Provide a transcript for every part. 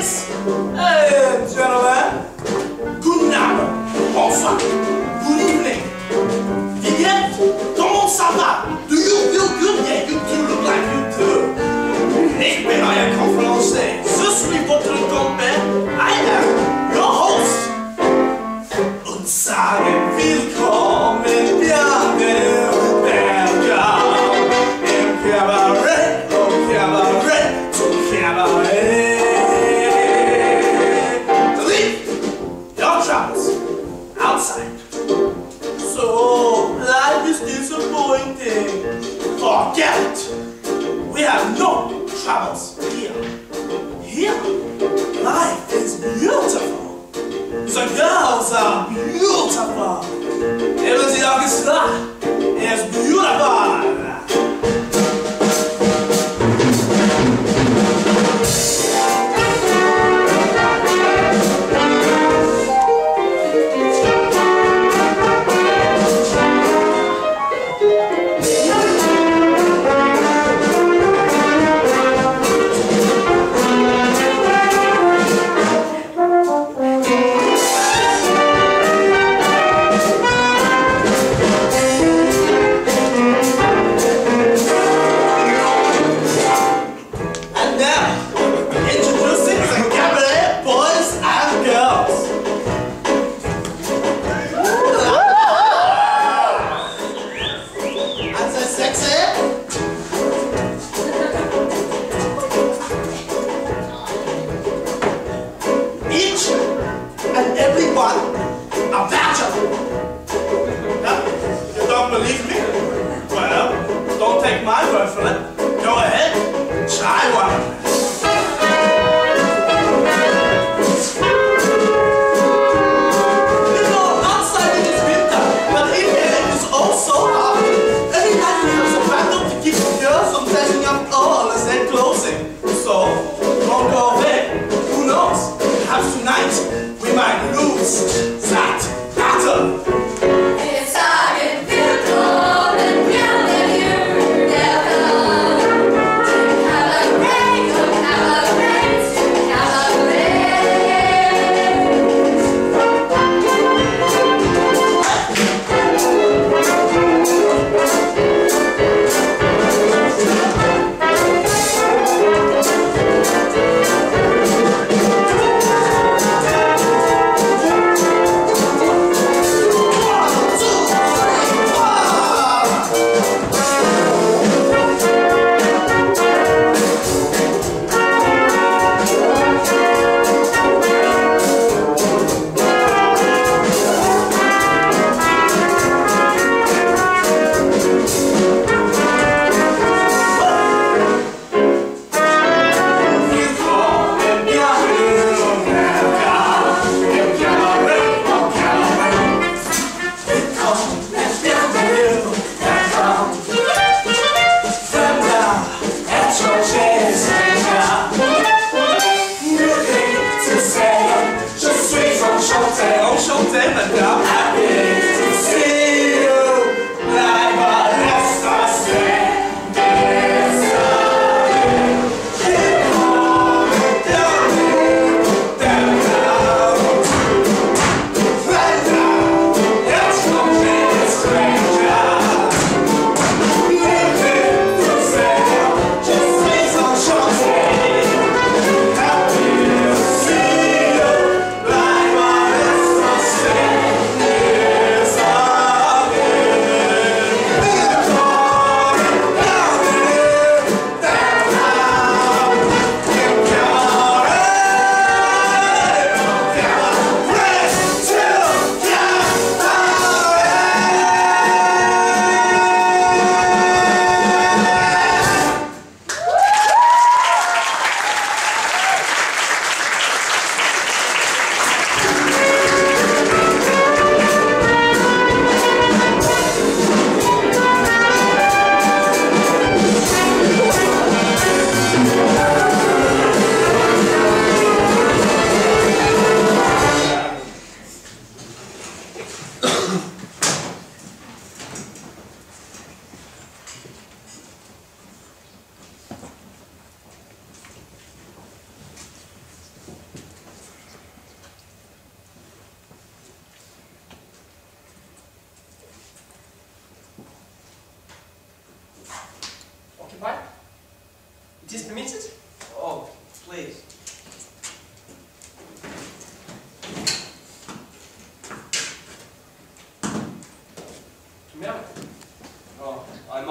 Ladies and gentlemen, good night, enfin, good evening. Vivienne, comment ça va? Do you feel good? Yeah, you do look like you do. Ik ben rien qu'en français. Je suis votre compère. I am your host. Und sagen willkommen, bienvenue, welcome im Cabaret, oh Cabaret, to Cabaret. Outside. So life is disappointing. Forget it. We have no troubles here. Here, life is beautiful. The girls are beautiful. Even the orchestra is beautiful.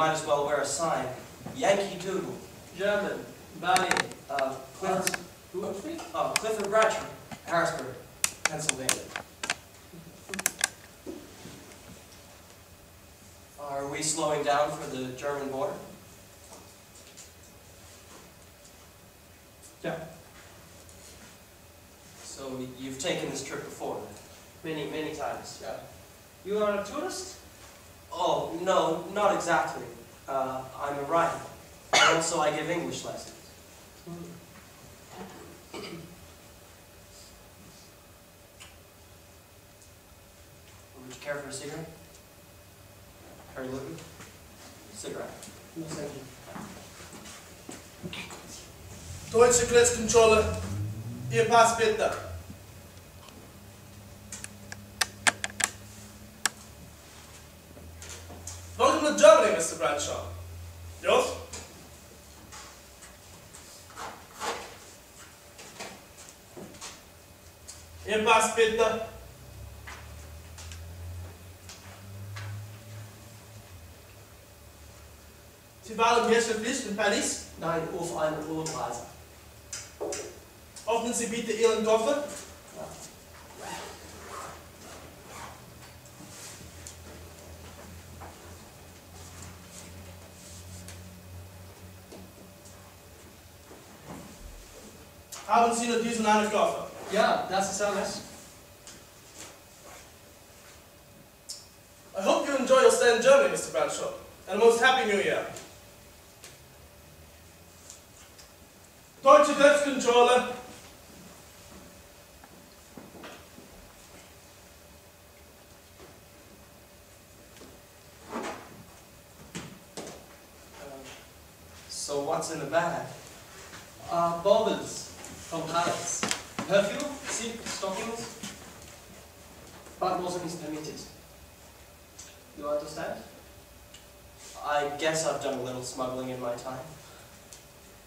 might as well wear a sign. Yankee Doodle. German. Berlin. Clifford Bradshaw. Harrisburg, Pennsylvania. Are we slowing down for the German border? Yeah. So you've taken this trip before? Many, many times, yeah. You are a tourist? Oh, no, not exactly. I'm a writer. And also I give English lessons. Would you care for a cigarette? Are you looking? Cigarette. No, thank you. Deutsche Grenzkontrolle. Ihr Pass bitte. Welcome to Germany, Mr. Bradshaw. Yes? Ihr Pass bitte. Sie waren gestern nicht in Paris? Nein, auf eine Rundreise. Öffnen Sie bitte Ihren Koffer. Haben Sie noch diesen einen Koffer? Ja, das ist alles. I hope you enjoy your stay in Germany, Mr. Bradshaw, and a most happy New Year. Deutsche Grenzkontrolle. So what's in the bag? Baubles from Paris. Perfume, silk stockings. But nothing is permitted. You understand? I guess I've done a little smuggling in my time.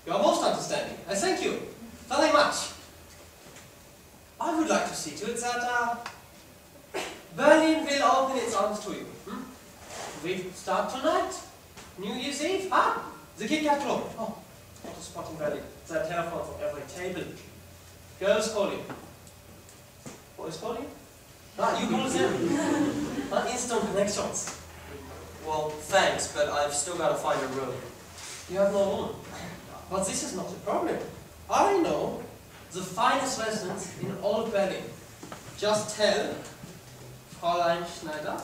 You are most understanding. I thank you very much. I would like to see to it that Berlin will open its arms to you. We start tonight. New Year's Eve. The Kit Kat Club. Oh, what a spot in Berlin. There are telephones on every table. Girls calling. Boys calling? You call them. Instant connections. Well, thanks, but I've still got to find a room. You have no room. But this is not a problem. I know the finest residence in all Berlin. Just tell Fräulein Schneider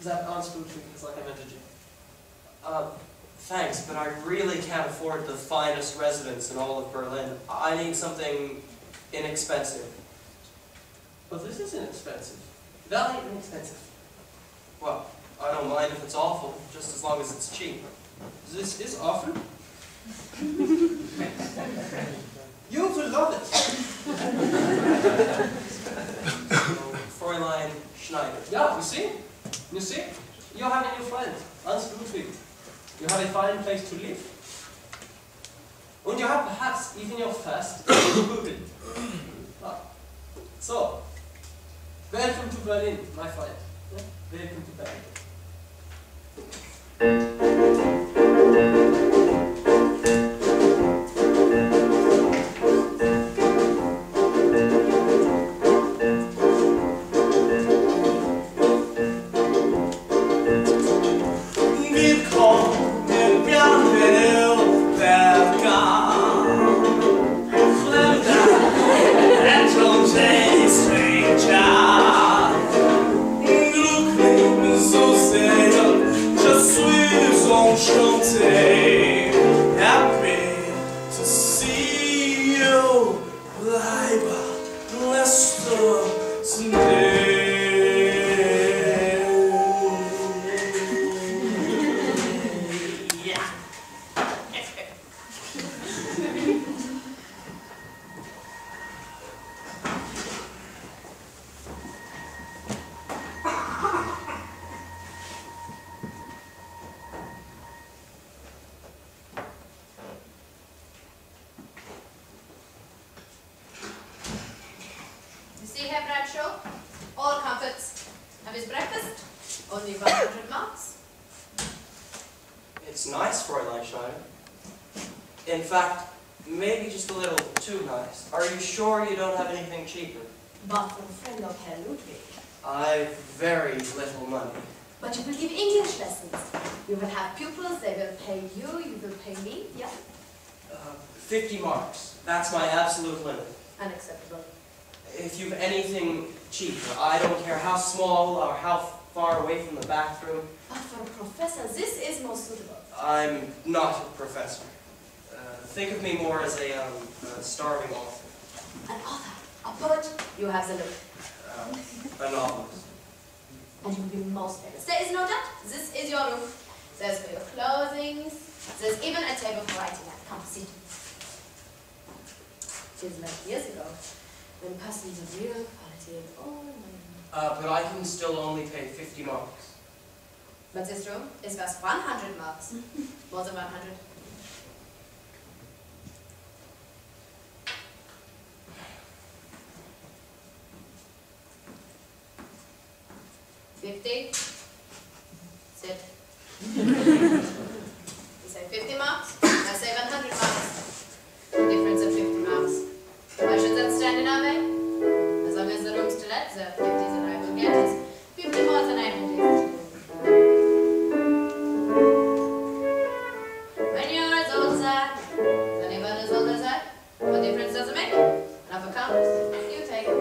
that Aunt Ludwig is like a manager. Thanks, but I really can't afford the finest residence in all of Berlin. I need something inexpensive. But this is inexpensive. Very inexpensive. Well, I don't mind if it's awful, just as long as it's cheap. This is awful. You will love it. So, Fräulein Schneider. Yeah, you see? You see? You have a new friend, Aunt Ludwig. You have a fine place to live. And you have perhaps even your first Google. So, welcome to Berlin, my friend. Yeah? Welcome to Berlin. Glücklich, so sehr, just sweet. fact, maybe just a little too nice. Are you sure you don't have anything cheaper? But for a friend of Herr Ludwig. I've very little money. But you will give English lessons. You will have pupils, they will pay you, you will pay me, yeah? 50 marks. That's my absolute limit. Unacceptable. If you've anything cheaper, I don't care how small or how far away from the bathroom. But for a professor, this is more suitable. I'm not a professor. Think of me more as a starving author. An author, a poet, you have the look. A novelist. And you will be most famous. There is no doubt. This is your room. There's for your clothing. There's even a table for writing at. Come, sit. It was like years ago, when persons of real quality of all money. But I can still only pay 50 marks. But this room is worth 100 marks. More than 100. $50. Sit. You say 50 marks, I say 100 marks. The difference of 50 marks. Why should that stand in our way? As long as the room's to let, the 50 that I will get is 50 more than I will give. When you're as old as I, anyone as old as I, what difference does it make? Enough accounts, you take it.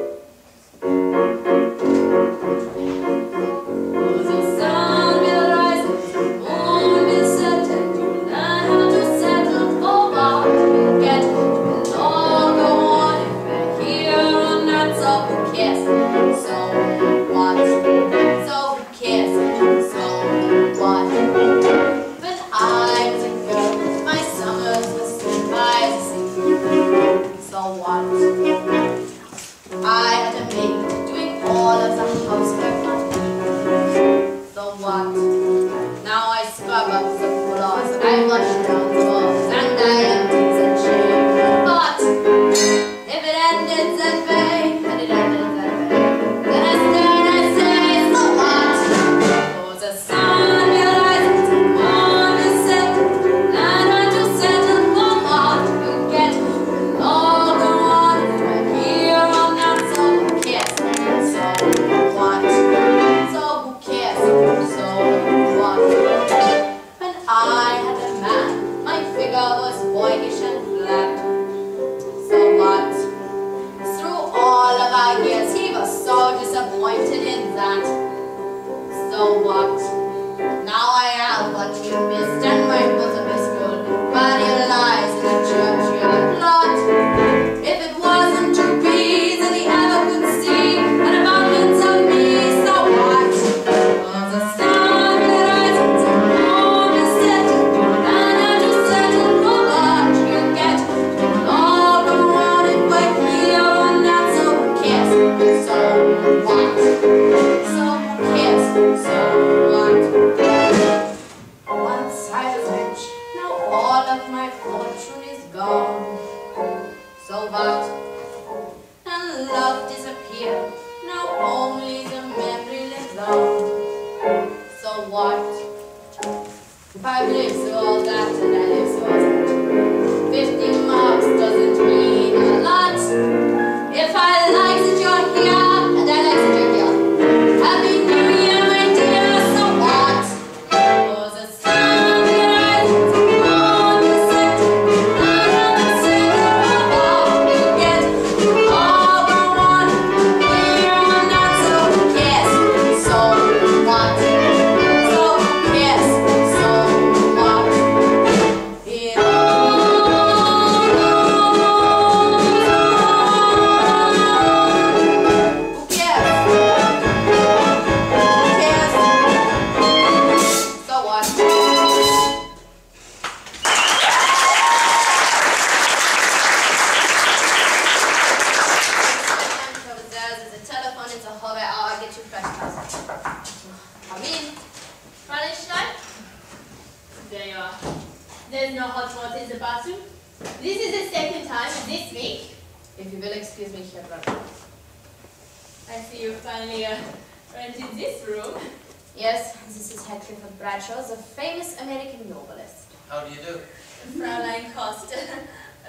The famous American novelist. How do you do? Fräulein Costa,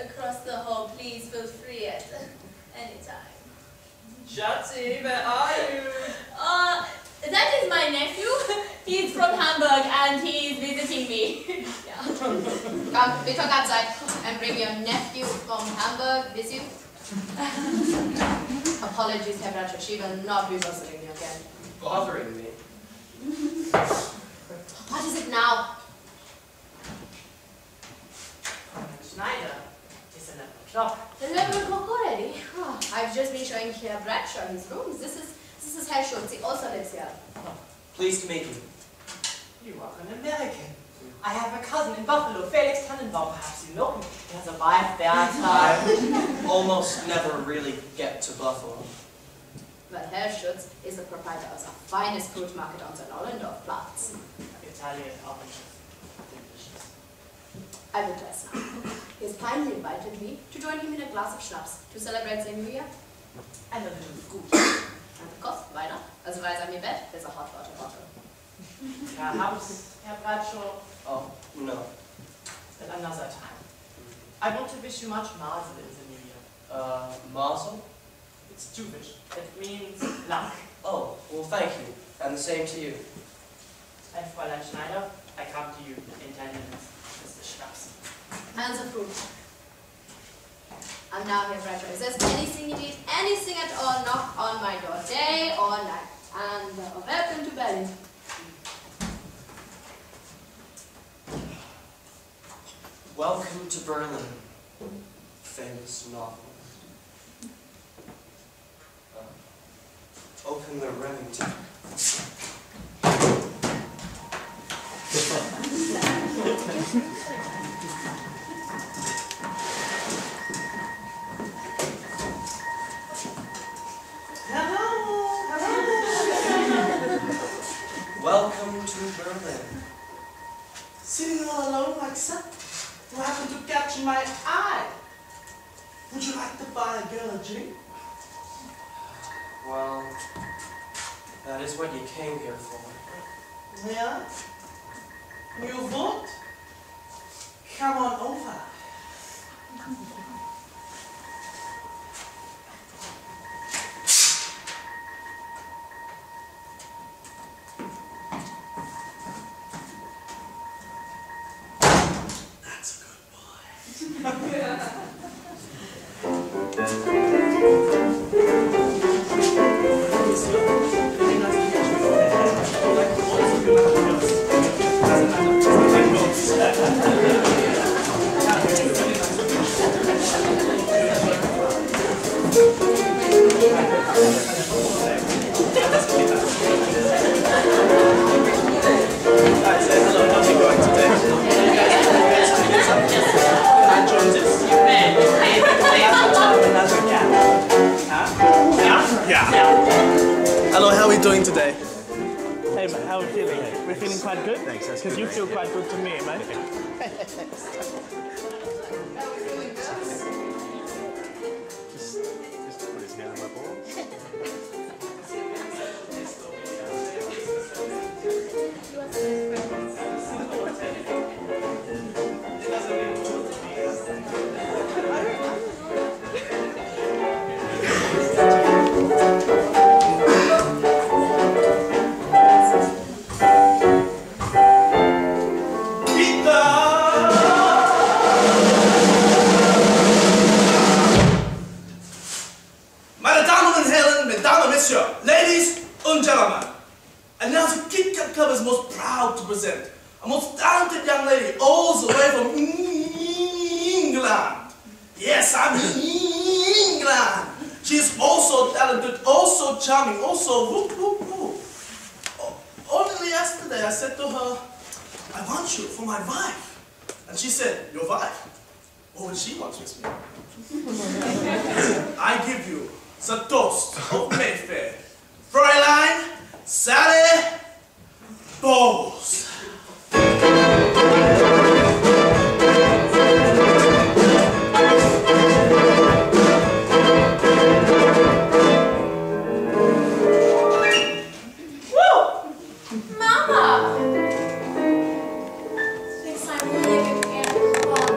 across the hall, please feel free at any time. Schatzi, where are you? That is my nephew. He's from Hamburg and he's visiting me. Yeah. Come, we talk outside and bring your nephew from Hamburg with you. Apologies, Herr Bradshaw, she will not be bothering you again. Bothering me? What is it now? Schneider, it's 11 o'clock. 11 o'clock already? Oh, I've just been showing Herr Bradshaw his rooms. This is Herr Schultz. He also lives here. Oh, Pleased to meet you. you are an American. I have a cousin in Buffalo, Felix Tannenbaum. Perhaps you know him. He has a wife there. I almost never really get to Buffalo. But Herr Schultz is the proprietor of the finest fruit market on the Nollendorf Platz. Italian oranges. Delicious. I will dress now. He has kindly invited me to join him in a glass of schnapps to celebrate the New Year. And a little food. And of course, why not? Otherwise, I'm in bed with a hot water bottle. Perhaps, Herr Bradshaw, Oh, no. at another time. I want to wish you much mazel in the new year. Mazel? It's Jewish. It means luck. Oh, well, thank you. And the same to you. And Fräulein Schneider, I come to you in 10 minutes with the schnapps. And the fruit. I'm now here, Bradshaw. If there's anything you need, anything at all, knock on my door, day or night. And welcome to Berlin. Welcome to Berlin, famous novelist. Open the Remington. Welcome to Berlin. Sitting all alone like that? Who happened to catch my eye? Would you like to buy a girl a drink? Well, that is what you came here for. Yeah? You would? Come on over. That's a good boy. Hello, how are we doing today? Hey, man, how are we feeling? We're feeling quite good? Thanks. Because you feel quite good to me, man. Just put his hand on my balls. Meine Damen und Herren, Mesdames et Messieurs, ladies and gentlemen, and now the Kit Kat Club is most proud to present a most talented young lady all the way from England. Yes, I'm in England. She's also talented, also charming, also whoop, whoop, whoop. Only yesterday I said to her, I want you for my wife. And she said, your wife? What would she want with me? I give you the toast of Mayfair. Fräulein Sally Bowles. Mama! Thinks I'm really good here.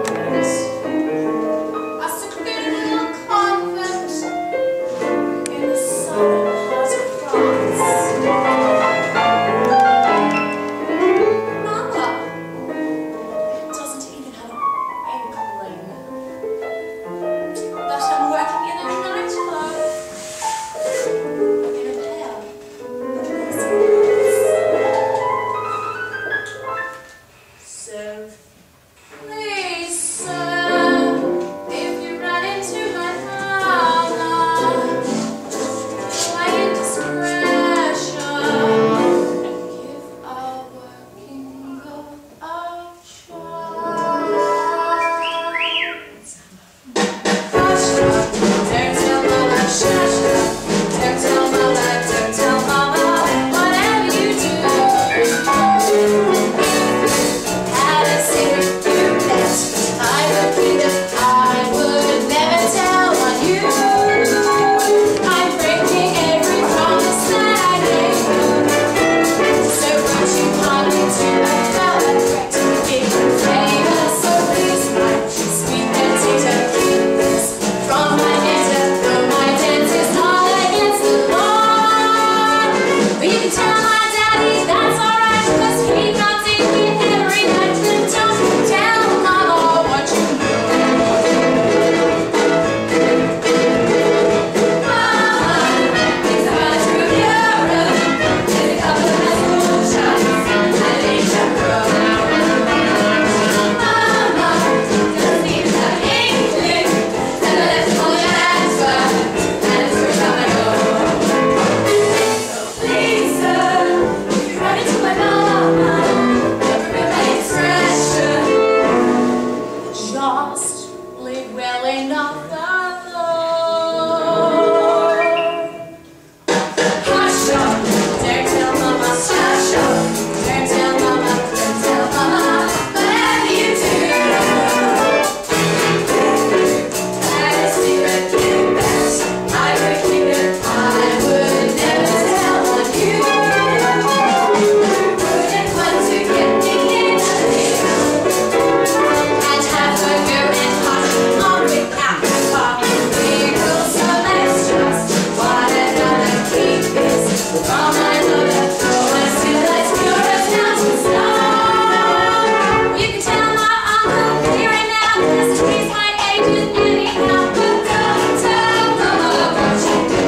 really not that long. Hush up, don't tell mama, hush up, don't tell mama, whatever you do. That is secret, you bet. I would keep it, I would never tell on you. Wouldn't want to get me in a and have her go and hot on without the car. Big rules, so let's just one another keep this from another. Let's do let's cure us now to stop. You can tell my uncle here and now, 'cause he's my agent anyhow. But don't tell mama what you do.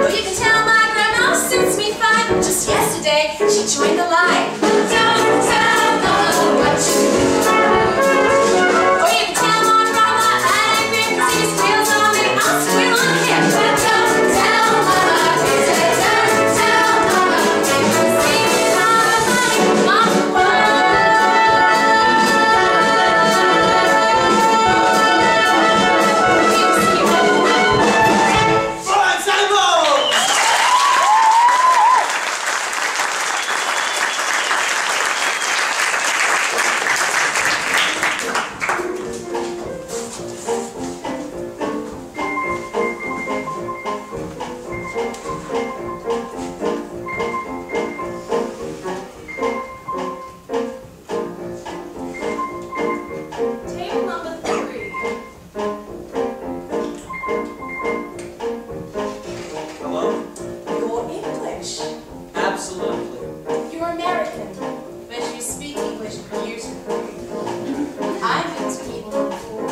Or you can tell my grandma suits me fine. Just yesterday she joined the line. But don't tell mama what you do. Or you can tell my brother I ain't green 'cause he squeals on me. I'll squeal on him. But don't tell mama, he said, don't tell mama, because he's not money on the Alright, Sally Bowles! Table number 3. Hello? You're English. Absolutely. You're American, but you speak English beautifully. I'm into table number 4.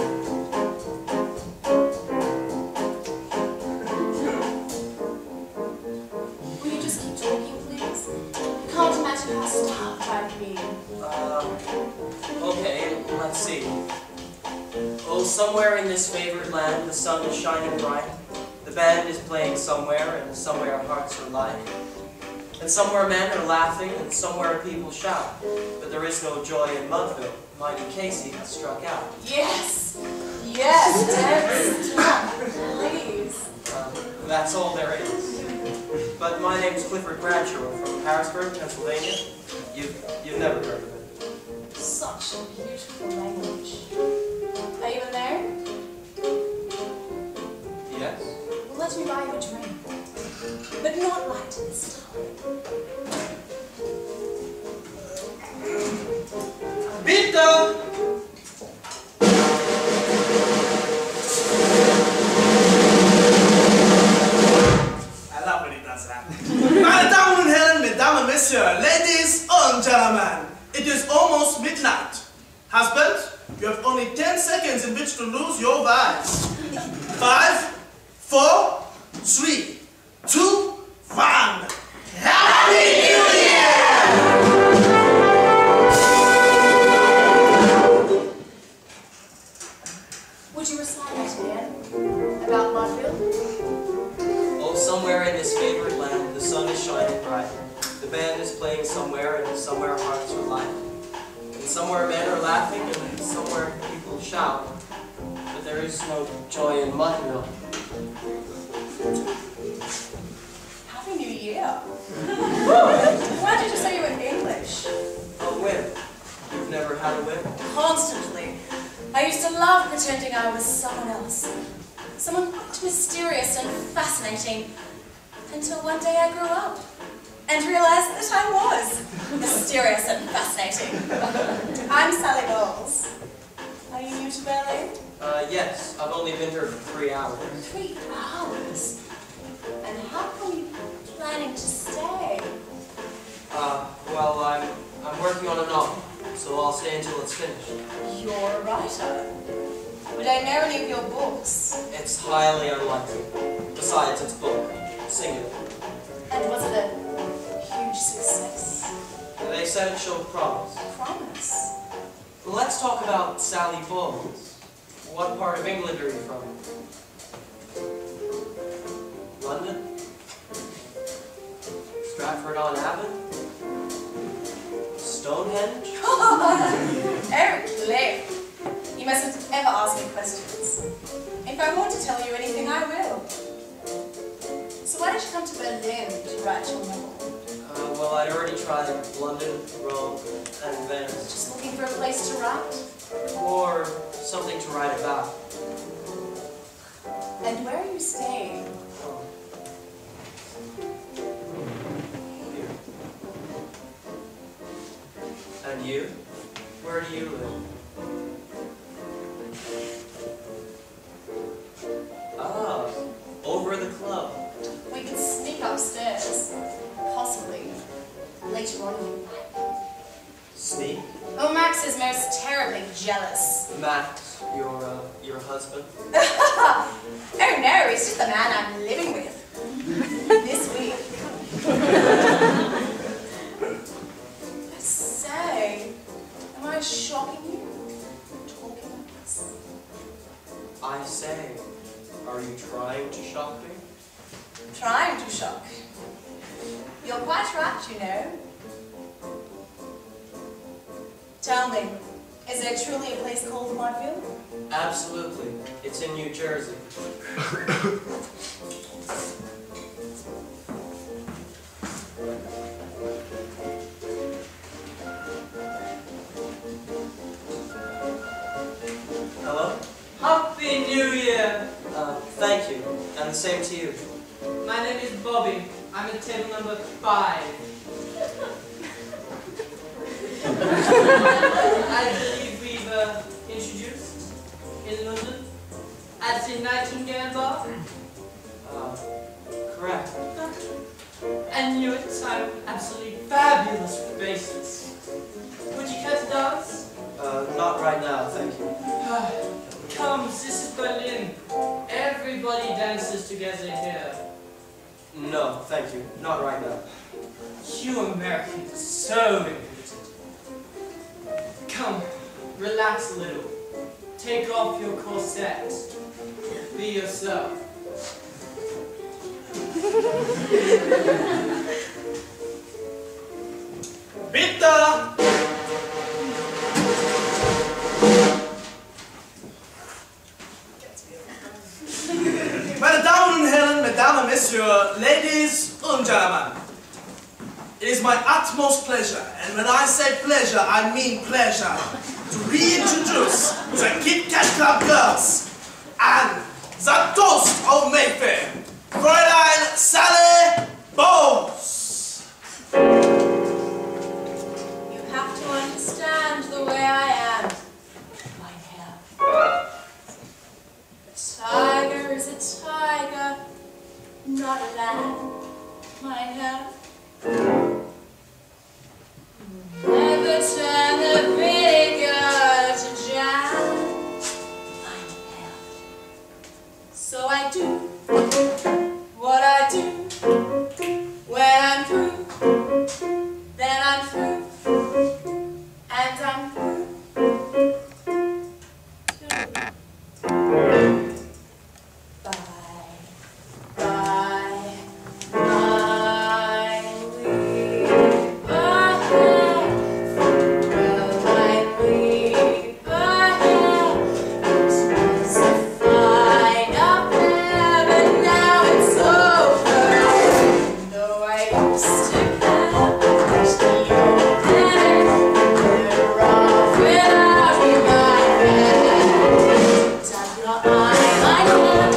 Will you just keep talking, please? You can't imagine how starved I've been. Okay, let's see. Oh, somewhere in this favored land, the sun is shining bright. The band is playing somewhere, and somewhere hearts are light. And somewhere men are laughing, and somewhere people shout. But there is no joy in Mudville. Mighty Casey has struck out. Yes! Yes, don't stop, please. That's all there is. But my name's Clifford Bradshaw from Harrisburg, Pennsylvania. You've never heard of it. Such a beautiful language. Are you married? Yes? Well, let me buy you a drink. But not light this time. Vito! I love when he does that. Meine Damen und Herren, Mesdames et Messieurs, ladies and gentlemen, it is almost midnight. Husband, you have only 10 seconds in which to lose your wives. 5, 4, 3, 2, 1. Happy New Year! Would you recite that again? About Mudville? Oh, somewhere in this favored land, the sun is shining bright. The band is playing somewhere, and somewhere hearts are light. And somewhere men are laughing, and somewhere people shout. But there is no joy in Mudville. Happy New Year! Why did you say you were English? A whim. You've never had a whim? Constantly. I used to love pretending I was someone else. Someone quite mysterious and fascinating. Until one day I grew up and realized that I was mysterious and fascinating. I'm Sally Bowles. Are you new to Berlin? Yes. I've only been here for 3 hours. 3 hours? And how come you planning to stay? Well, I'm working on a novel, so I'll stay until it's finished. You're a writer. Would I know any of your books? It's highly unlikely. Besides, it's book. Singular. And was it a huge success? They said it showed promise. Promise? Let's talk about Sally Bowles. What part of England are you from? London? Stratford-on-Avon? Stonehenge? Oh, Cliff. You mustn't ever ask me questions. If I want to tell you anything, I will. So why did you come to Berlin to write your novel? Well, I'd already tried London, Rome, and Venice. Just looking for a place to write? Or something to write about. And where are you staying? Here. And you? Where do you live? Ah, over the club. We could sneak upstairs. Possibly. Later on in life. Sneak? Oh, Max is most terribly jealous. Max, your husband? Oh no, he's just the man I'm living with. This week. I say, am I shocking you? Talking like this? I say, are you trying to shock me? Trying to shock. You're quite right, you know. Tell me, is there truly a place called Mudville? Absolutely. It's in New Jersey. Hello? Happy New Year! Thank you. And the same to you. My name is Bobby. I'm at table number 5. I believe we've introduced in London at the Nightingale Bar. Correct. And you at the time, absolutely fabulous faces. Would you care to dance? Not right now, thank you. Come, this is Berlin. Everybody dances together here. No, thank you. Not right now. You Americans are so important. Come, relax a little. Take off your corset. Be yourself. Bitte! Meine Damen und Herren, Mesdames et Messieurs, ladies and gentlemen, it is my utmost pleasure, and when I say pleasure, I mean pleasure, to reintroduce the Kit Kat Club girls and the toast of Mayfair, Fräulein Sally Bowles. You have to understand the way I am. My hair. A tiger is a tiger, not a lamb. My hair. Never turn the vinegar to jam. My hair. So I do what I do. When I'm through, then I'm through. And I'm through. Bye, bye, bye, leave my hair. Well, I leave my hair. It was a fine affair, but now it's over. Though I used to care, I wish that you better off without me, my friend. Tap your eye, my hand,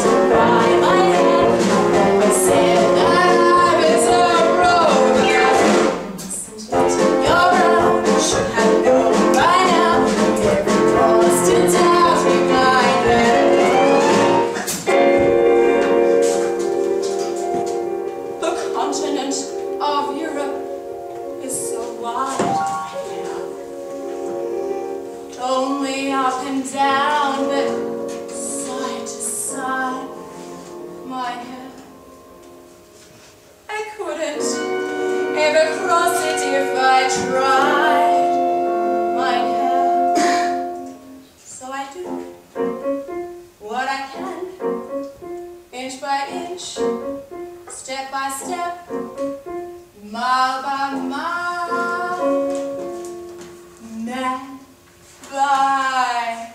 to cry, my head. I said that I was a rover. Listen to your own, you should have known by now. Never cause to doubt me, my friend. The continent of Europe is so wide, my dear. Only up and down, but side to side, my hair. I couldn't ever cross it if I tried, my hair. So I do what I can, inch by inch, step by step, mile by mile, man by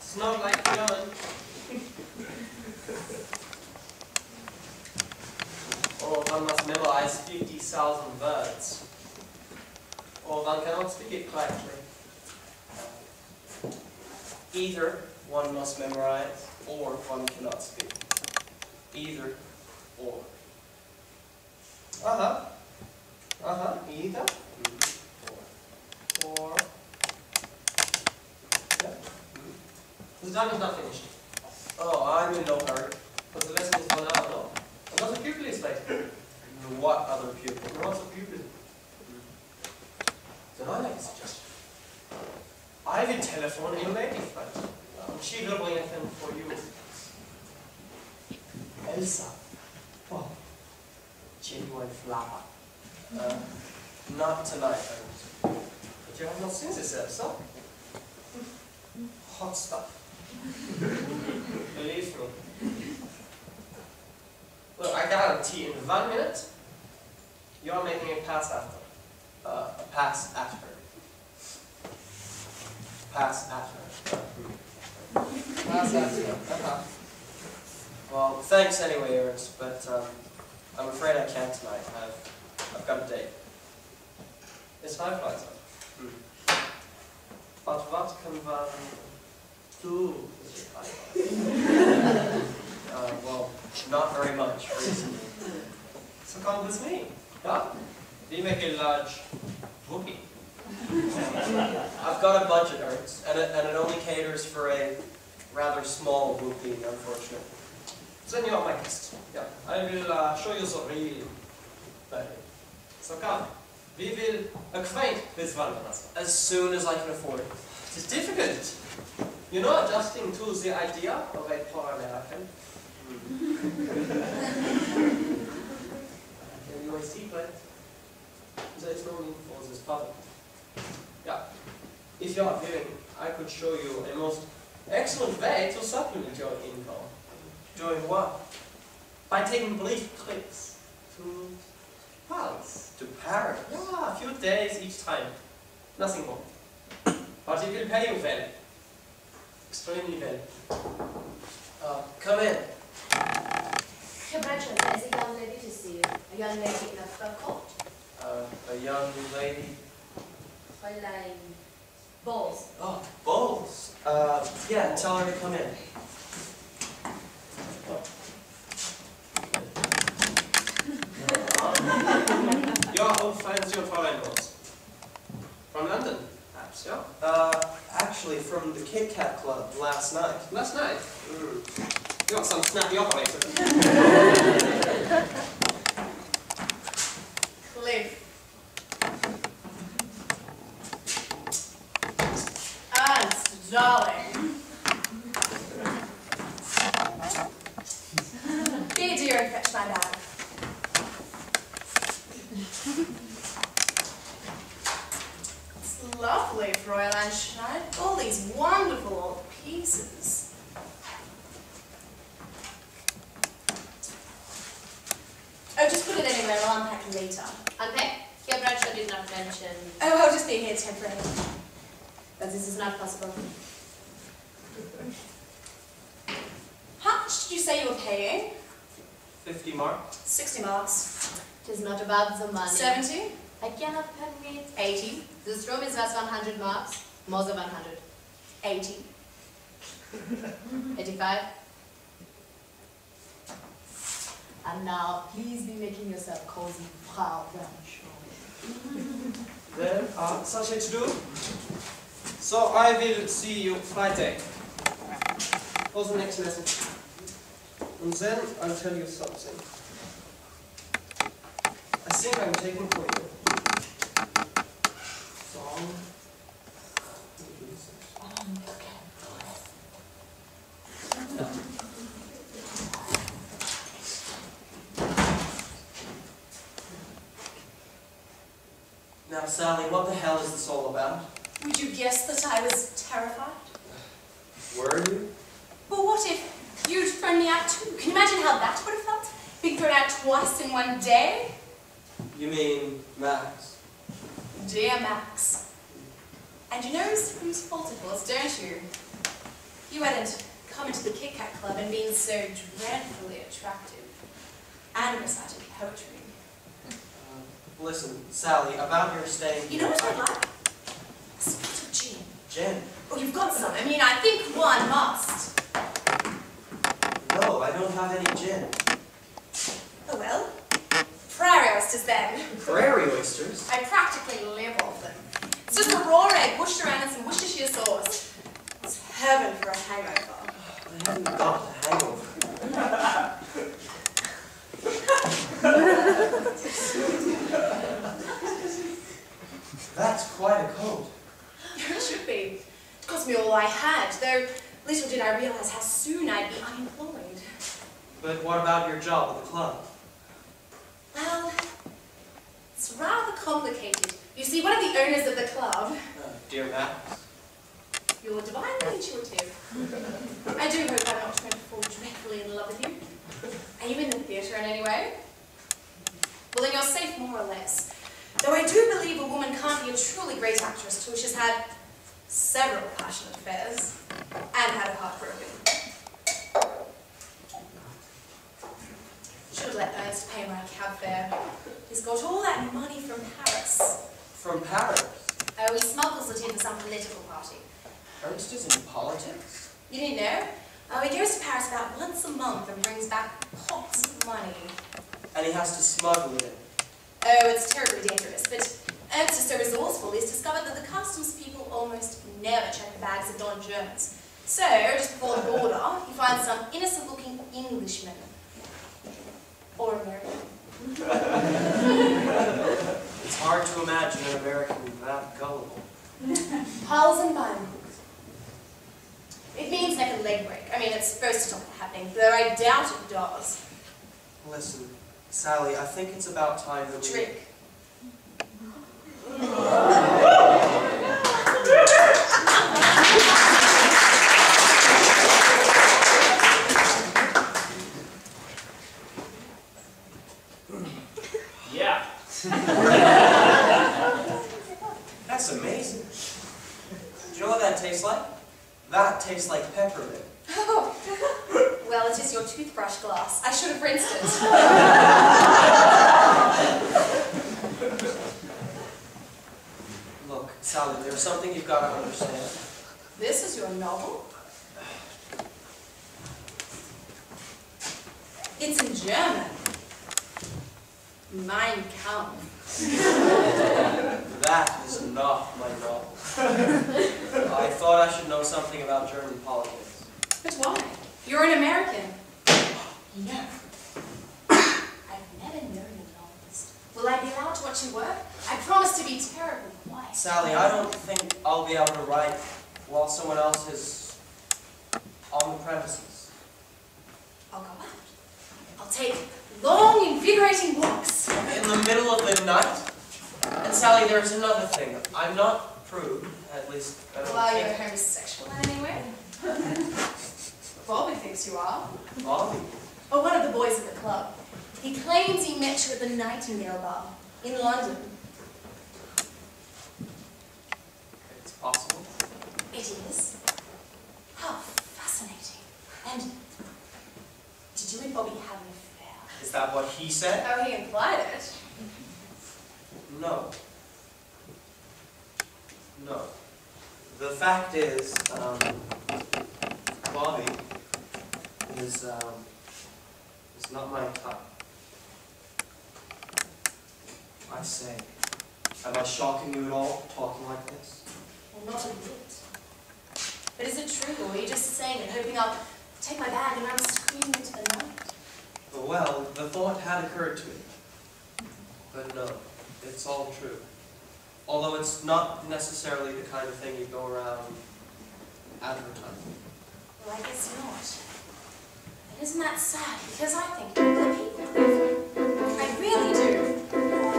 It's not like German. Or one must memorize 50,000 words. Or one cannot speak it correctly. Either one must memorize, or one cannot speak. Either, or. Either. Or. Yeah. The time is not finished. Oh, I'm in no hurry. But the lesson is 1 hour, no? Another pupil is late. What other pupil? Another pupil. Then I make a suggestion. I will telephone a lady friend. She will bring a pen for you. Elsa. Oh. Genuine flower. Not tonight. But you have not seen this, Elsa. Hot stuff. Believe me. Look, I guarantee in 1 minute, you're making a pass after. A pass at her. Pass at her. Pass after. Well, thanks anyway, Ernst, but I'm afraid I can't tonight. I've got a date. It's Schreibweise. But what can one do with Schreibweise? Well, not very much, recently. So come with me. Yeah? We make a large booking. I've got a budget, Ernst, and it only caters for a rather small booking, unfortunately. Then you are my guest. Yeah, I will show you the real value. So come, we will acquaint with one another. As soon as I can afford it. It is difficult. You know, adjusting to the idea of a poor American. I tell you a secret. There is no need for this problem. Yeah, if you are willing, I could show you a most excellent way to supplement your income. Doing what? By taking brief trips to Paris. To Paris? Yeah, a few days each time. Nothing more. But it will pay you well. Extremely well. Come in. Cabaret, there's a young lady to see you. A young lady in a fur coat. A young lady. Fräulein Bowles. Oh, Bowles. Yeah, tell her to come in. Your old friends, your Fräulein Bowles. From London, perhaps, yeah? Actually, from the Kit Kat Club last night. Last night? You're some snappy operator. Cliff. Ernst, darling. Be dear and fetch my bag. It's lovely, Fräulein Stein. All these wonderful old pieces. Oh, just put it anywhere, I'll unpack it later. Unpack? Your Bradshaw did not mention. Oh, I'll just be here temporarily. But this is not possible. How much did you say you were paying? 50 marks. 60 marks. It is not about the money. 70? I cannot permit. 80? This room is worth 100 marks. More than 100. 80. 85. And now, please be making yourself cozy, Frau Bradshaw. There are such a to do. So I will see you Friday for the next lesson. And then I'll tell you something. I think I'm taking for you. Song. Now, Sally, what the hell is this all about? Would you guess that I was terrified? Were you? But what if you'd thrown me out too? Can you imagine how that would have felt? Being thrown out twice in one day? You mean Max? Dear Max. And you know whose fault it was, don't you? You hadn't come into the Kit Kat Club and been so dreadfully attractive and recited poetry. Listen, Sally, about your stay You know what I'd like? A spot of gin. Gin? Oh, you've got some. I mean, I think one must. No, I don't have any gin. Oh well. Prairie oysters then. Prairie oysters? I practically live off them. It's just a raw egg pushed around in some Worcestershire sauce. It's heaven for a hangover. I haven't got a hangover. That's quite a coat. It should be. It cost me all I had, though little did I realise how soon I'd be unemployed. But what about your job at the club? Well, it's rather complicated. You see, one of the owners of the club... Dear Max. You're divinely intuitive. I do hope I'm not going to fall dreadfully in love with you. Are you in the theatre in any way? Well, then you're safe more or less. Though I do believe a woman can't be a truly great actress till she's had several passionate affairs and had her heart broken. Should have let Ernst pay my cab fare. He's got all that money from Paris. From Paris? Oh, he smuggles it in for some political party. Ernst is in politics? You didn't know? Oh, he goes to Paris about once a month and brings back pots of money. And he has to smuggle it in. Oh, it's terribly dangerous, but Ernst is so resourceful, he's discovered that the customs people almost never check the bags of non-Germans. So, just before the border, he finds some innocent-looking Englishman. Or American. It's hard to imagine an American that gullible. Hulls and bun. It means neck and leg break. I mean, it's supposed to stop it happening, though I doubt it does. Listen, Sally, I think it's about time that we... Drink. Yeah. That's amazing. Do you know what that tastes like? That tastes like peppermint. Oh. Well, it is your toothbrush glass. I should have rinsed it. Look, Sally, there's something you've got to understand. This is your novel? It's in German. Mein Kampf. That is not my novel. I thought I should know something about German politics. But why? You're an American. No. I've never known a novelist. Will I be allowed to watch you work? I promise to be terribly quiet. Sally, I don't think I'll be able to write while someone else is on the premises. I'll go out. I'll take long, invigorating walks. In the middle of the night? And Sally, there's another thing. I'm not prude, at least I don't Well, think... you're homosexual in any way? Bobby thinks you are. Bobby? Or one of the boys at the club. He claims he met you at the Nightingale Bar in London. It's possible. It is. How fascinating. And did you and Bobby have an affair? Is that what he said? Oh, he implied it. No. No. The fact is, Bobby is not my type. I say, am I shocking you at all, talking like this? Well, not a bit. But is it true, or are you just saying it, hoping I'll take my bag and run screaming into the night? Well, the thought had occurred to me. But no, it's all true. Although it's not necessarily the kind of thing you go around advertising. Well, I guess not. And isn't that sad? Because I think people are people. I really do.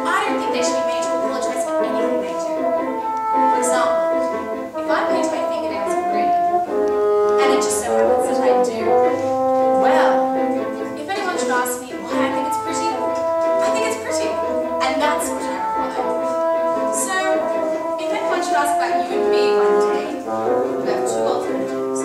I don't think they should be made to apologize for anything they do. For example, if I paint my fingernails green, and it just so happens that I do, well, if anyone should ask me why I think it's pretty, I think it's pretty. And that's what I reply. So, if anyone should ask about you and me one day, you have two alternatives.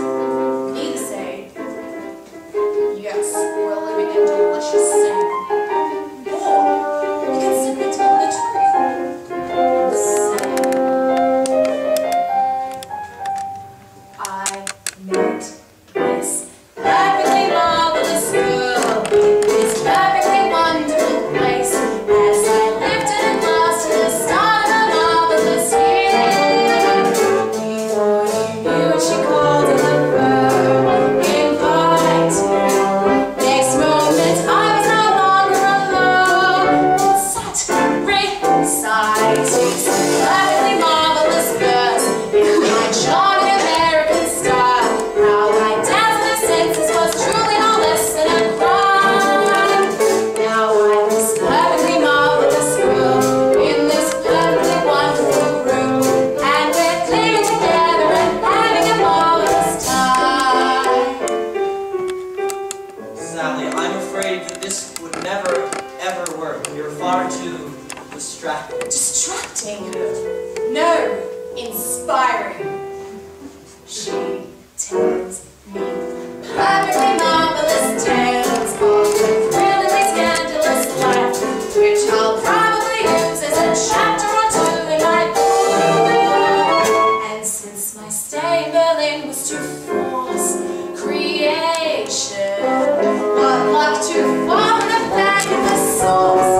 What luck to fall in a fabulous source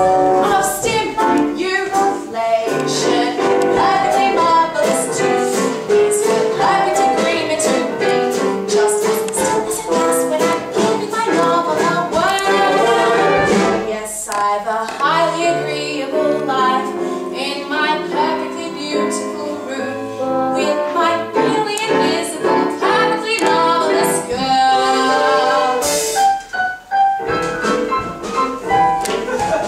of stimulation. Perfectly marvelous to is perfect agreement to be. Just as still as it lasts when I'm giving my novel a word. Yes, I've a highly agreeable life in my perfectly beautiful room with my really invisible, perfectly marvelous girl.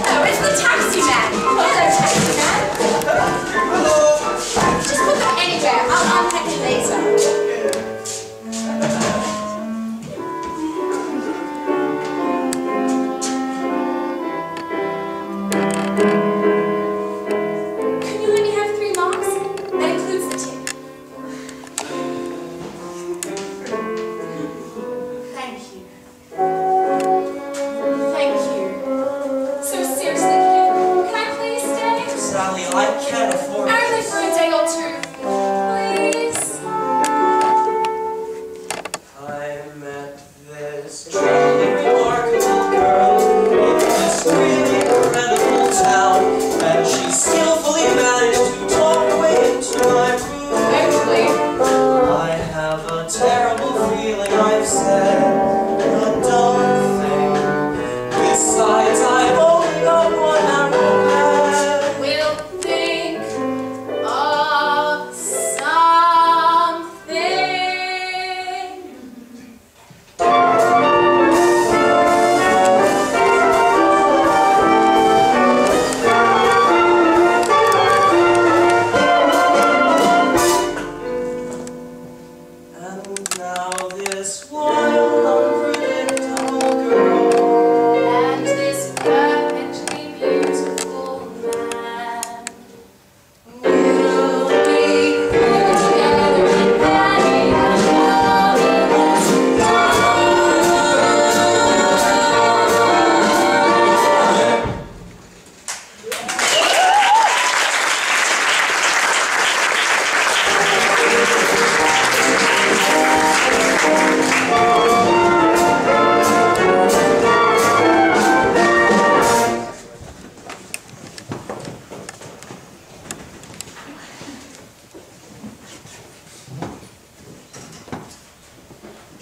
Oh, it's the taxi man. Hello, taxi man. Hello. Just put them anywhere. I'll unpack it later. Can you let me have 3 marks? That includes the tip. Thank you. Thank you. So seriously, can I please stay? Sally, I can't afford Only this. for a day or 2. Please. I met this truly remarkable girl in this really incredible town, and she skillfully managed to talk her way into my room. Actually, I have a terrible feeling I've said a dumb thing. Besides, I've only got one arrow left. we'll think of something. And now this wild, unpredictable girl. And this perfectly beautiful man will be put together in very marvelous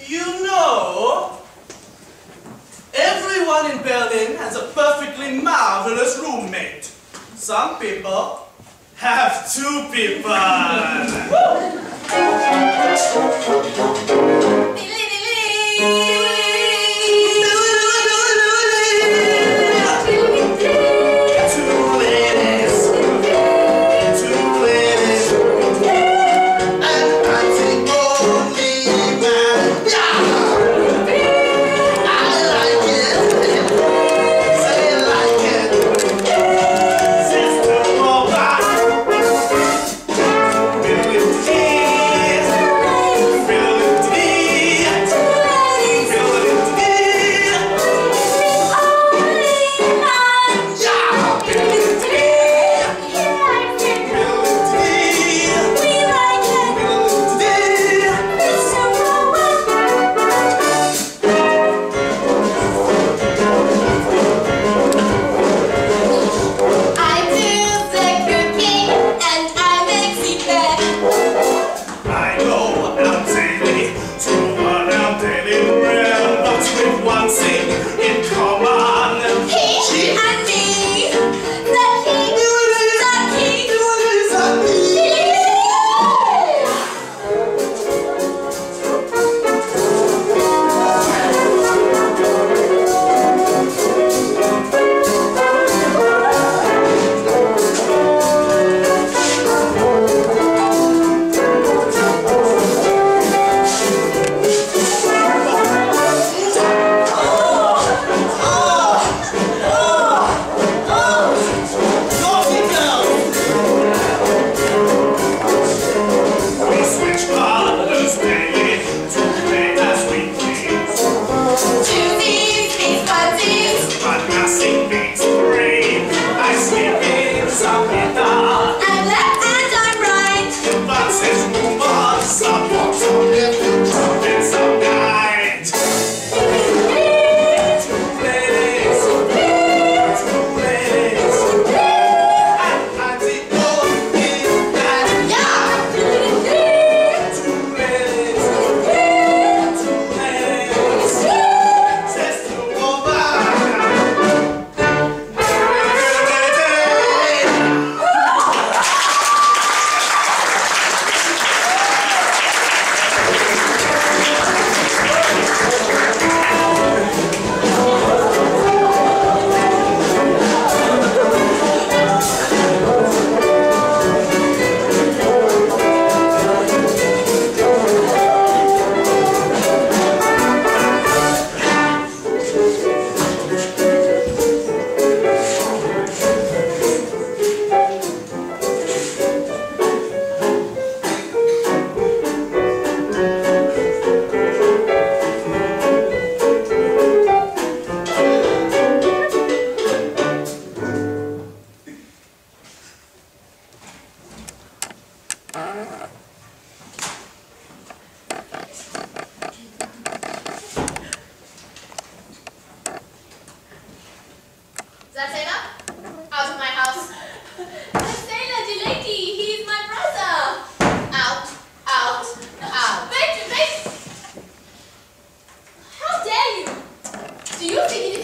You know, everyone in Berlin has a perfectly marvelous roommate. Some people have 2 people. Two ladies, and I'm the only man. Yeah. I like it. Say you like it. Sister Mobile. Fill with tears. Fill with tears.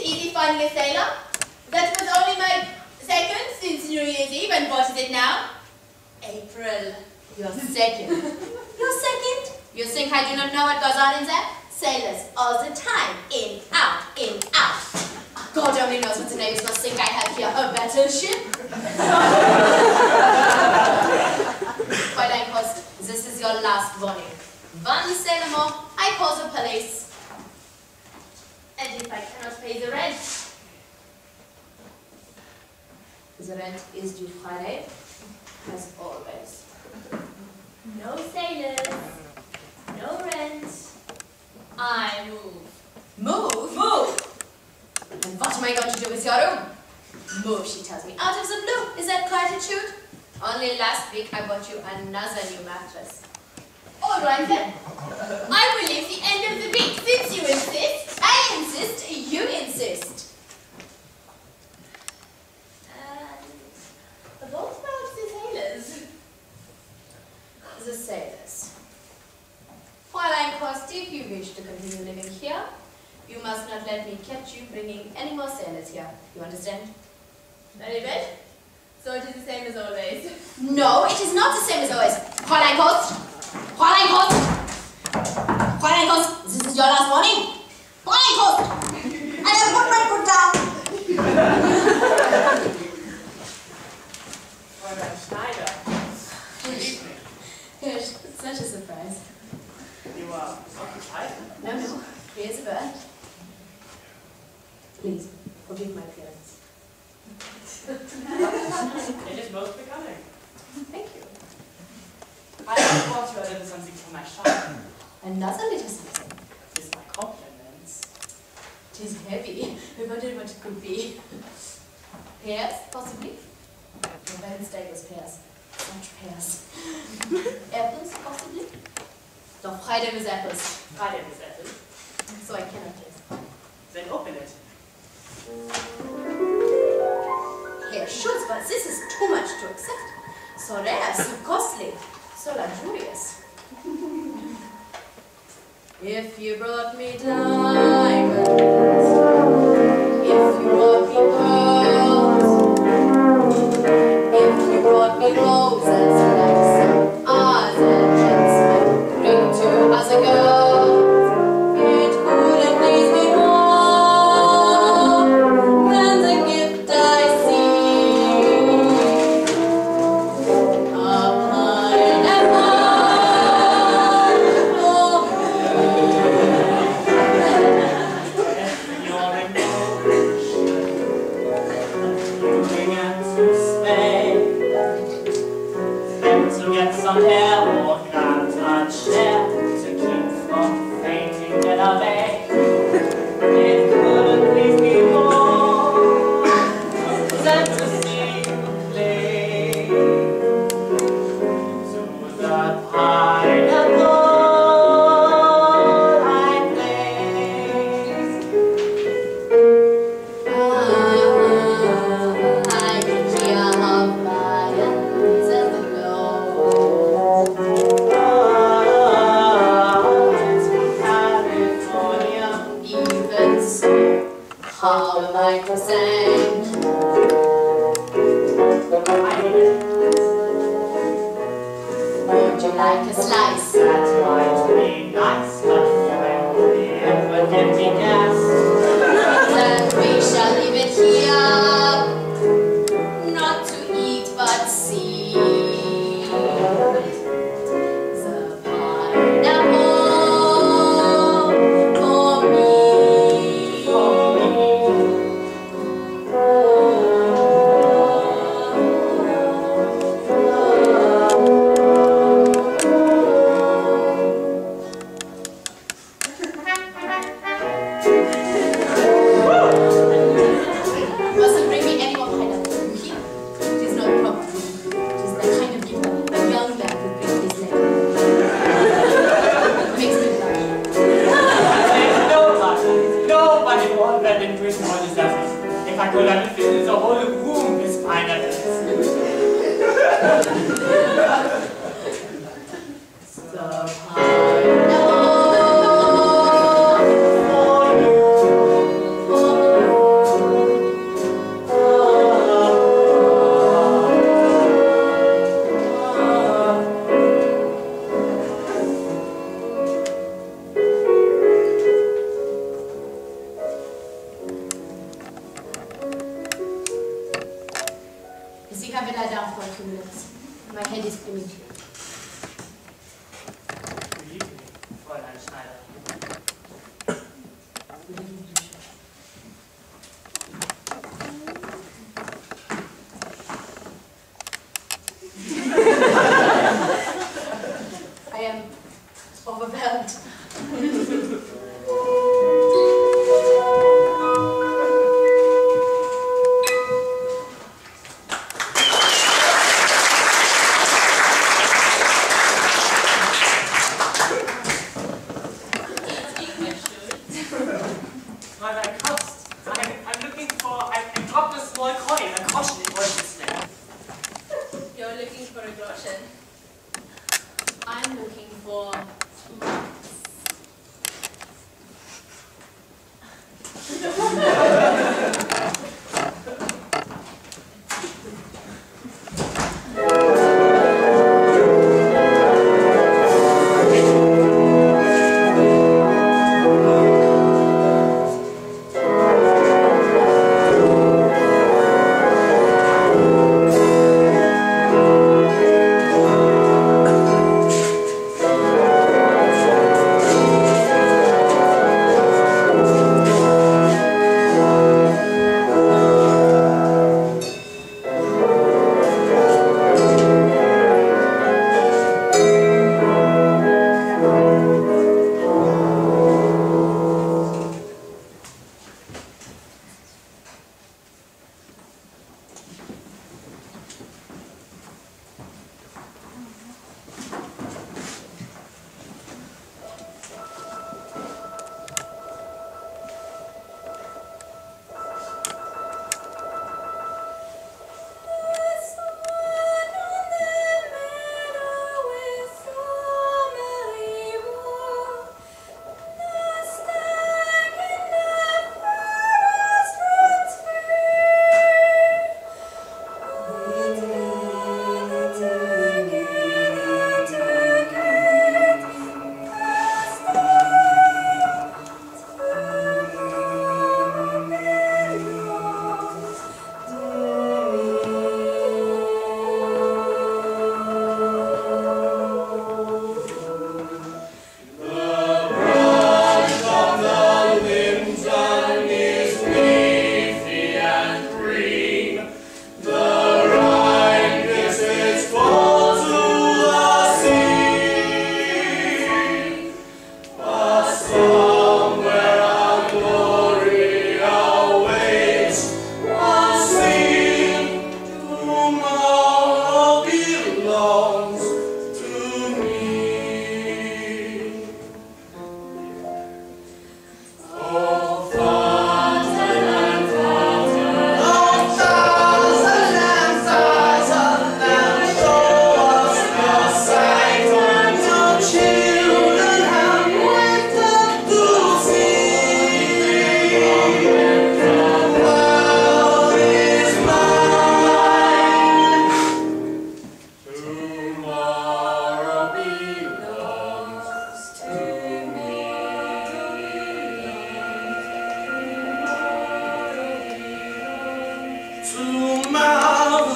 easy finding a sailor? That was only my second since New Year's Eve, and what is it now? April. Your second. Your second? You think I do not know what goes on in there? Sailors all the time. In, out, in, out. God only knows what the neighbors must think I have here. A battleship? Fräulein Kost, this is your last warning. One sailor more, I call the police. And if I cannot pay the rent is due Friday, as always. No sailors, no rent. I move. Move? Move! And what am I going to do with your room? Move, she tells me, out of the blue. Is that gratitude? Only last week I bought you another new mattress. All right then. I will leave the end of the week. Since you insist, I insist, you insist. And what about the sailors? The sailors. Fräulein Kost, if you wish to continue living here, you must not let me catch you bringing any more sailors here. You understand? Very well. So it is the same as always. No, it is not the same as always. Fräulein Kost! Fräulein Kost! Fräulein Kost, this is your last warning. Fräulein Kost! I have put my foot down. Fräulein Schneider. Good evening. Hirsch, such a surprise. You are occupied? No, no. Here's a bird. Please, forgive my appearance. It is most becoming. Thank you. I have brought you a little something for my shop. Another little something. This is my compliments. It is heavy. I wondered what it could be. Pears, possibly? The Wednesday was pears. Such pears. Apples, possibly? No, Friday was apples. Friday is apples. So I cannot taste. Then open it. Herr Schultz, but this is too much to accept. So rare, so costly, so luxurious. If you brought me diamonds, if you brought me pearls, if you brought me roses like some other gentlemen bring to other girls, it wouldn't please me more than the gift I see. A pineapple for You're in you began to stay. Then to get some air or grab a chair to keep from fainting in a bay. It couldn't please me more than to see you play. To the pineapple I place. I can hear of violins and the glow. California. Even so, how am I to thank? Would you like a slice? That might be nice, but frankly, it would give me gas. Then we shall leave it here, not to eat but see. The pineapple for me. Mustn't bring me any more pineapple. Here, it is not proper. It is the kind of gift a young man would bring his lady. Makes me blush. Nobody more than in prison or disaster. If I could have filled the whole room with pineapples. The pineapple for you.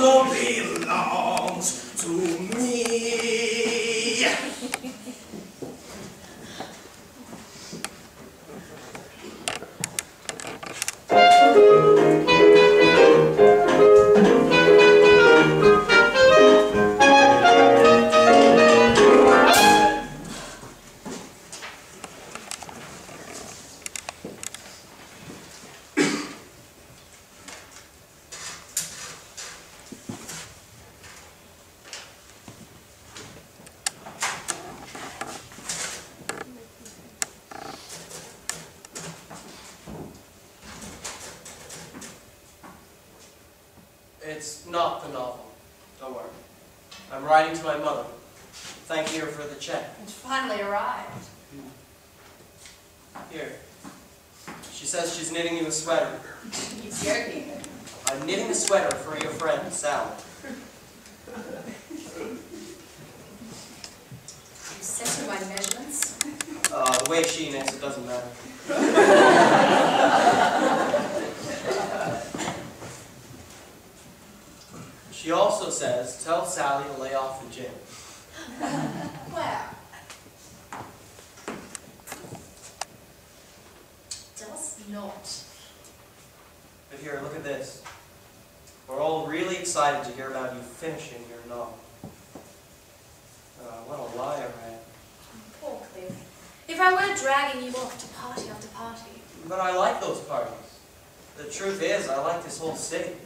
world belongs to me. It's not the novel. Don't worry. I'm writing to my mother, thanking her for the check. It finally arrived. Here. She says she's knitting you a sweater. He's joking. I'm knitting a sweater for your friend, Sally. You sent her my measurements? The way she knits, it doesn't matter. She also says, tell Sally to lay off the gin. Where? Does not. But here, look at this. We're all really excited to hear about you finishing your novel. What a liar I am. Poor Cliff. If I weren't dragging you off to party after party. But I like those parties. The truth is, I like this whole city.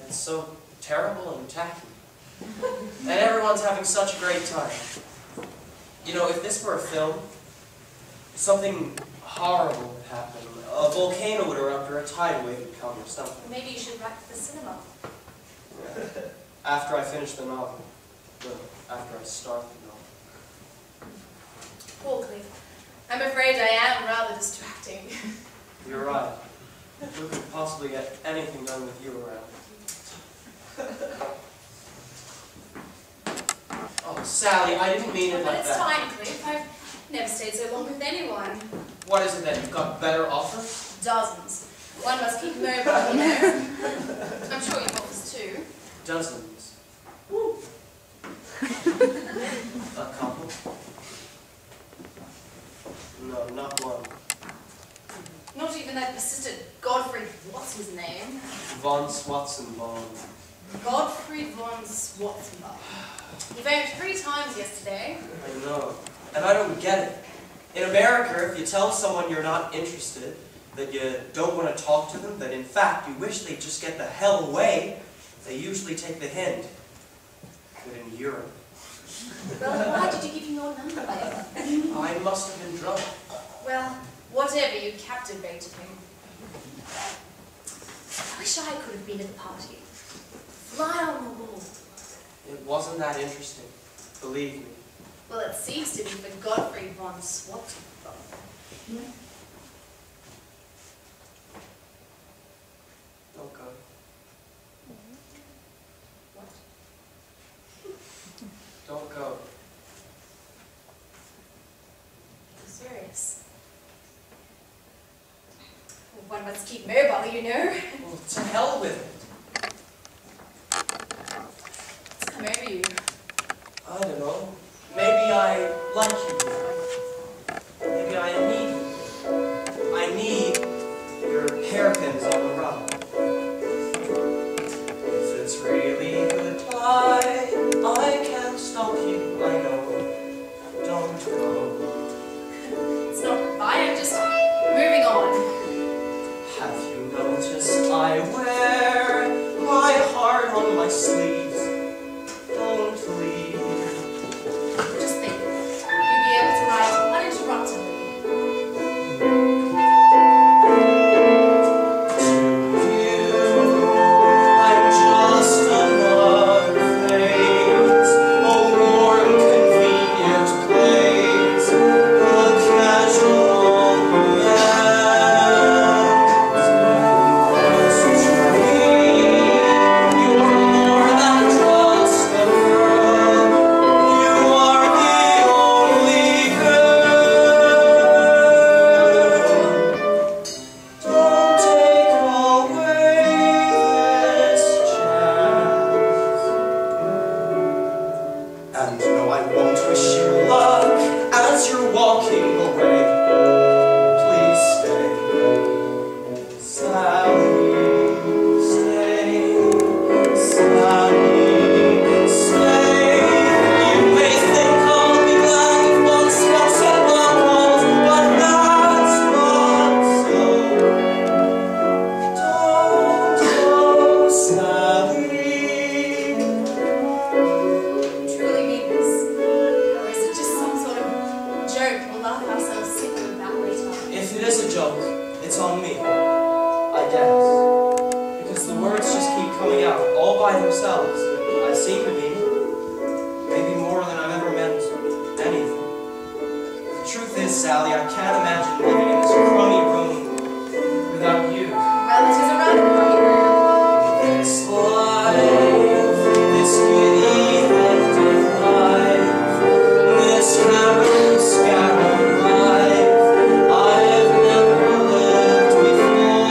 It's so terrible and tacky. And everyone's having such a great time. You know, if this were a film, something horrible would happen. A volcano would erupt or a tidal wave would come or something. Maybe you should write for the cinema. After I finish the novel. Well, after I start the novel. Poor Cliff. I'm afraid I am rather distracting. You're right. Who could possibly get anything done with you around? Oh, Sally, I didn't mean it But like it's that. time, Cliff. I've never stayed so long with anyone. What is it then? You've got better offers? Dozens. One must keep mobile, you know. I'm sure you've offers too. Dozens. A couple? No, not one. Not even that persistent Godfrey, what's his name? Von Swatzenbaum. Godfrey von Swatzenbach. He phoned 3 times yesterday. I know. And I don't get it. In America, if you tell someone you're not interested, that you don't want to talk to them, that in fact you wish they'd just get the hell away, they usually take the hint. But in Europe... Well, why did you give him your number? I must have been drunk. Well, whatever, you captivated him. I wish I could have been at the party. Fly on the wall. It wasn't that interesting. Believe me. Well, it seems to be for Godfrey von Swatzenbach. Don't go. What? Don't go. I'm serious. Well, one must keep mobile, you know. Well, to hell with it. What's come over you? I don't know. Maybe I like you. Maybe I need you. I need your hairpins on the rug. If it's really goodbye, I can't stop you, I know. Don't go. It's not goodbye, I'm just moving on. Have you noticed I wear my heart on my sleeves? Don't leave. Just think, you'd be able to write uninterruptedly. It's on me, I guess. Because the words just keep coming out all by themselves. I seem to be. Maybe more than I've ever meant anything. The truth is, Sally, I can't imagine living in this crummy room without you. Well, it is a rather crummy room. This life, this giddy, hectic life, this harrow-scarrow life, I've never lived before.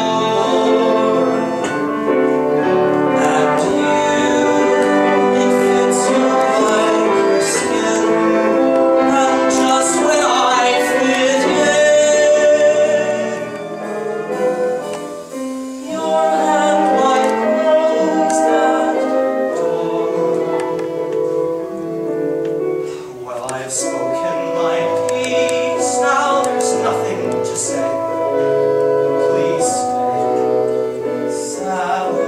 And you, it fits you like your skin, and just when I fit in, your hand might close that door. Well, I've spoken my piece, now there's nothing to say. Please stay, Sally,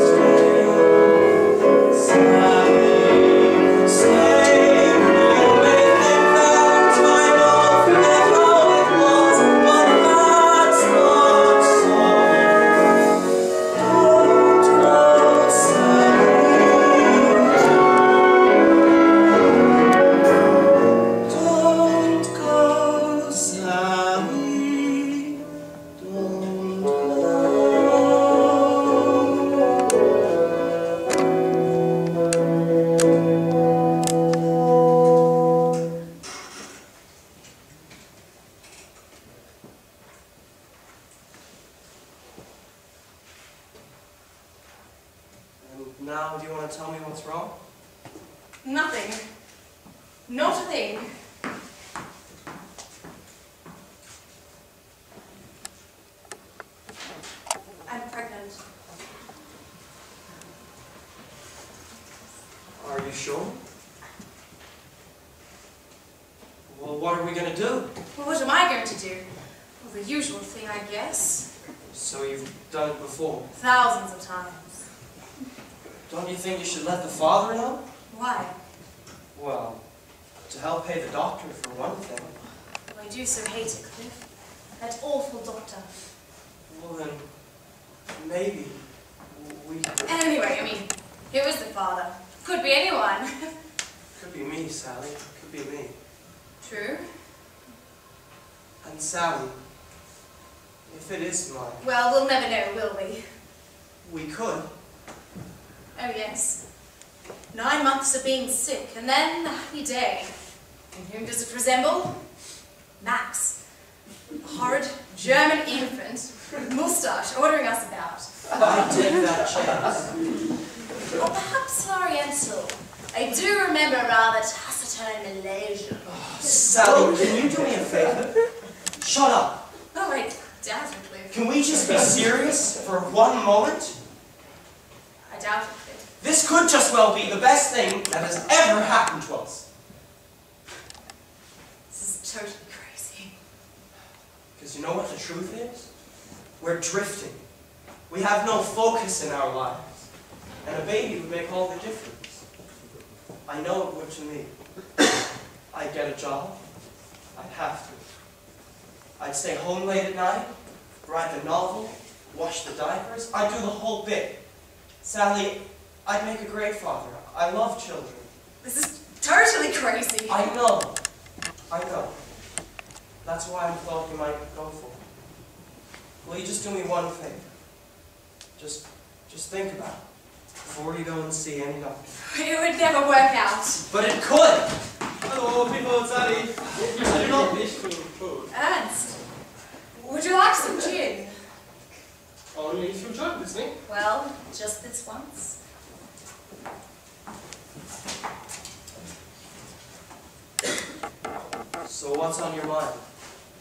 stay, Sally, stay. You may think that I know forget how it was, but that's not so. Don't go, Sally. Don't go, Sally. Don't go. And now, do you want to tell me what's wrong? Nothing. Not a thing. I'm pregnant. Are you sure? Well, what are we going to do? Well, what am I going to do? Well, the usual thing, I guess. So you've done it before. Thousands of times. Don't you think you should let the father know? Why? Well, to help pay the doctor for one thing. Well, I do so hate it, Cliff. That awful doctor. Well then, maybe we Anyway, I mean, who is the father? Could be anyone. could be me, Sally. Could be me. True. And Sally, if it is mine, Well, we'll never know, will we? we could. Oh, yes. 9 months of being sick, and then a happy day. And whom does it resemble? Max. A horrid German infant with moustache ordering us about. I take that chance. Or perhaps an Oriental. I do remember a rather taciturn Malaysian. Sally, can you do me a favor? Shut up. Oh, I doubt it, Cliff. Can we just be serious for one moment? I doubt it, Cliff. This could just well be the best thing that has ever happened to us. This is totally crazy. Because you know what the truth is? We're drifting. We have no focus in our lives. And a baby would make all the difference. I know it would to me. I'd get a job. I'd have to. I'd stay home late at night, write the novel, wash the diapers. I'd do the whole bit. Sally, I'd make a great father. I love children. This is totally crazy. I know. I know. That's why I thought you might go for it. Will you just do me one favor? Just think about it before you go and see any doctor. It would never work out. But it could! Hello, people, Sally. I do not wish to intrude. Ernst, would you like some gin? Only if you join with me. Well, just this once. So what's on your mind?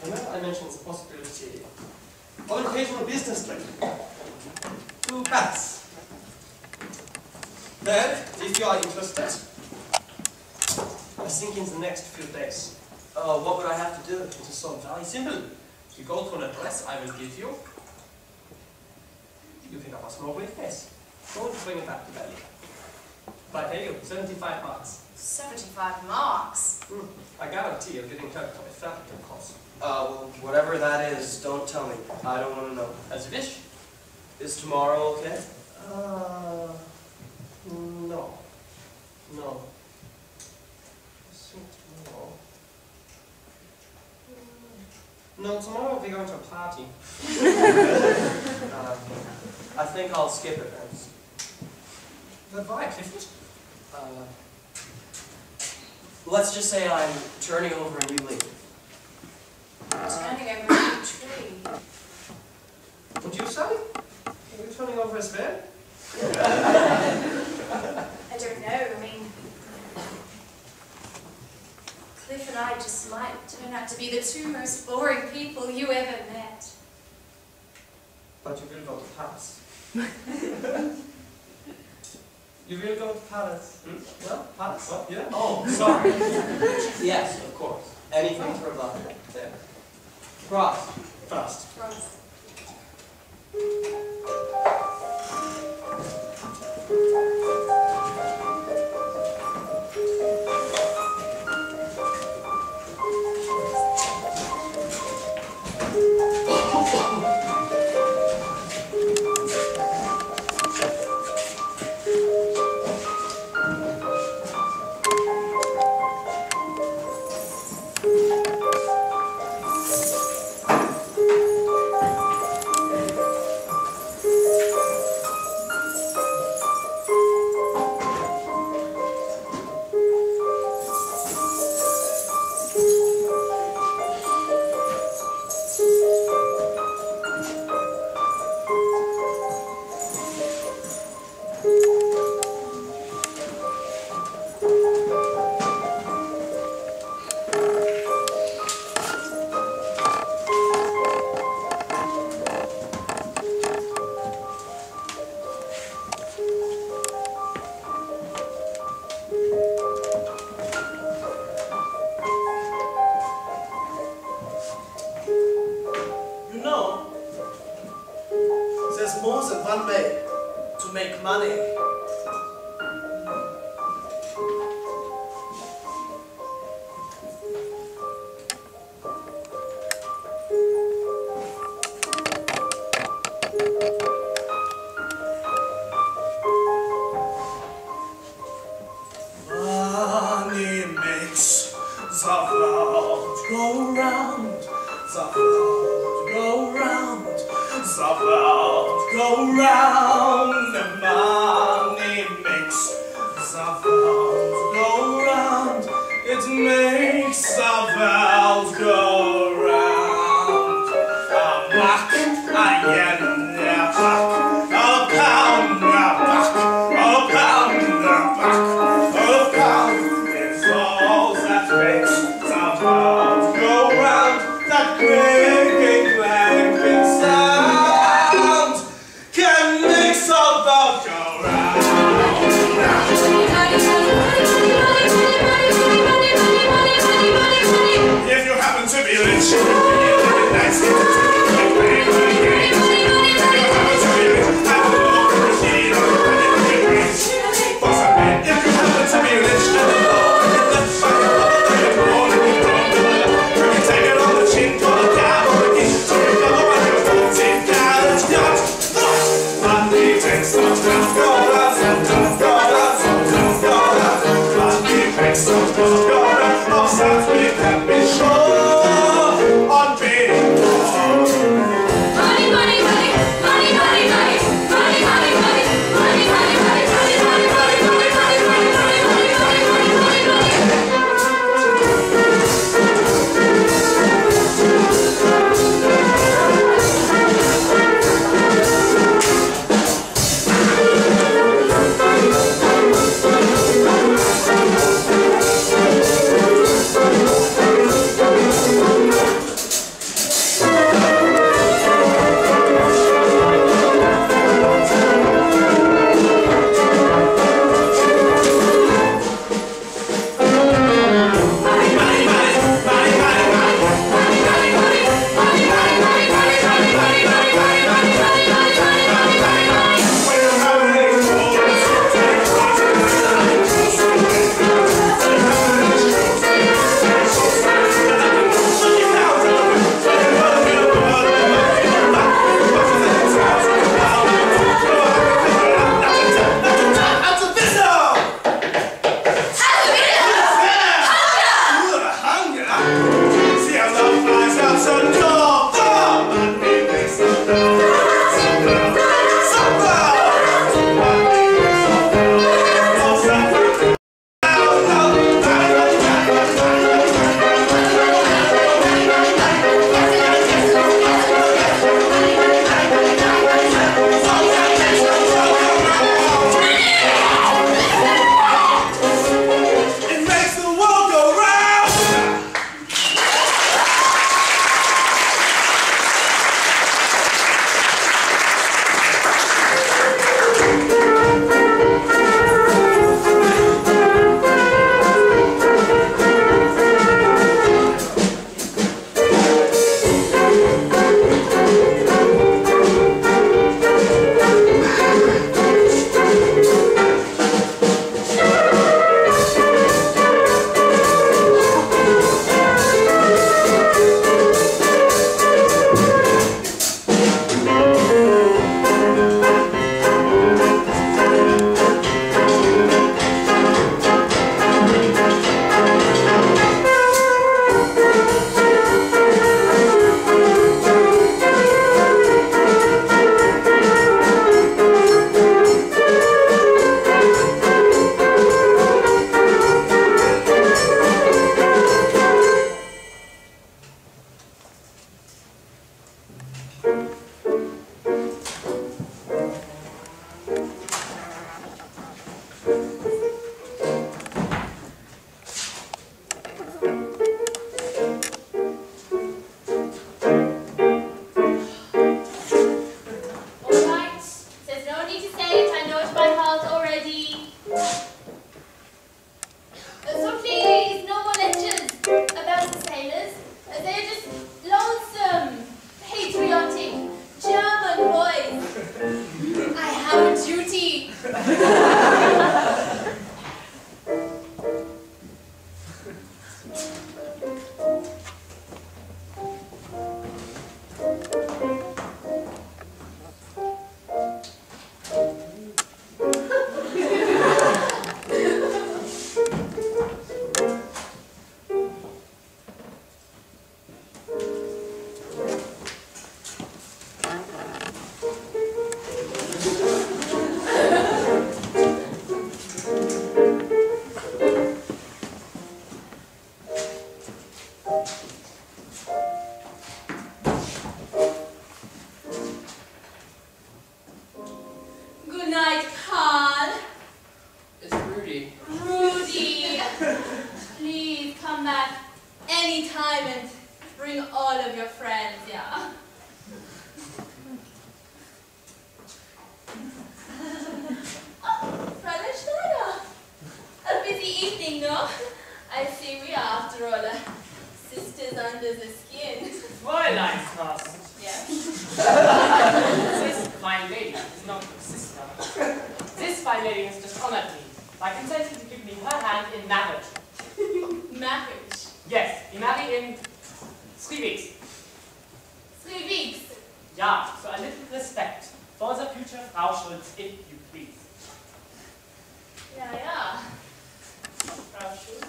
Remember I mentioned the possibility of an occasional business trip to Paris. Then, if you are interested, I think in the next few days. What would I have to do? It is so very simple. You go to an address I will give you. You pick up a small briefcase. Go and bring it back to Berlin. But I pay you 75 marks. 75 marks. I guarantee you're getting hurt by traffic, of course. Well, whatever that is, don't tell me. I don't want to know. As you wish. Is tomorrow okay? No. No. I think tomorrow. No, tomorrow we're going to a party. I think I'll skip it, Ernst. But why, Clifford? Let's just say I'm turning over a new leaf. Turning over a new tree. And you, Sally? Are you turning over as well? I don't know, I mean... Cliff and I just might turn out to be the two most boring people you ever met. But you will go to Paris. You will go to Paris. Well, Paris? What? Yeah? Oh, sorry. Yes, of course. Anything for a buck. There. Cross. Fast. Frost. There's more than one way to make money. Money makes the world go round, the world go round, the world go round. The money makes the world go round, it makes the world go round. A buck, a yen, a buck, a pound, a buck, a pound, a buck, a pound. It's all that makes the world go round. That clinking, clanking sound can make the world go round. If you happen to be rich, you can be living nicely to play money games. If you happen to be rich, have a low proceed on the range. For some men, if you happen to be rich and alone, you can find a love and you're born and you're drawn to love. You can take it on the chin, call it down on the key, so you go on your 14-gallon yacht. Money takes the world go round, sometimes go round, sometimes go round. Money makes the world go round, of that we can be sure. On being honored me by consenting to give me her hand in marriage. Marriage. Yes, we marry in 3 weeks. 3 weeks. Yeah, so a little respect for the future Frau Schulz, if you please. Ja, ja. Frau Schulz.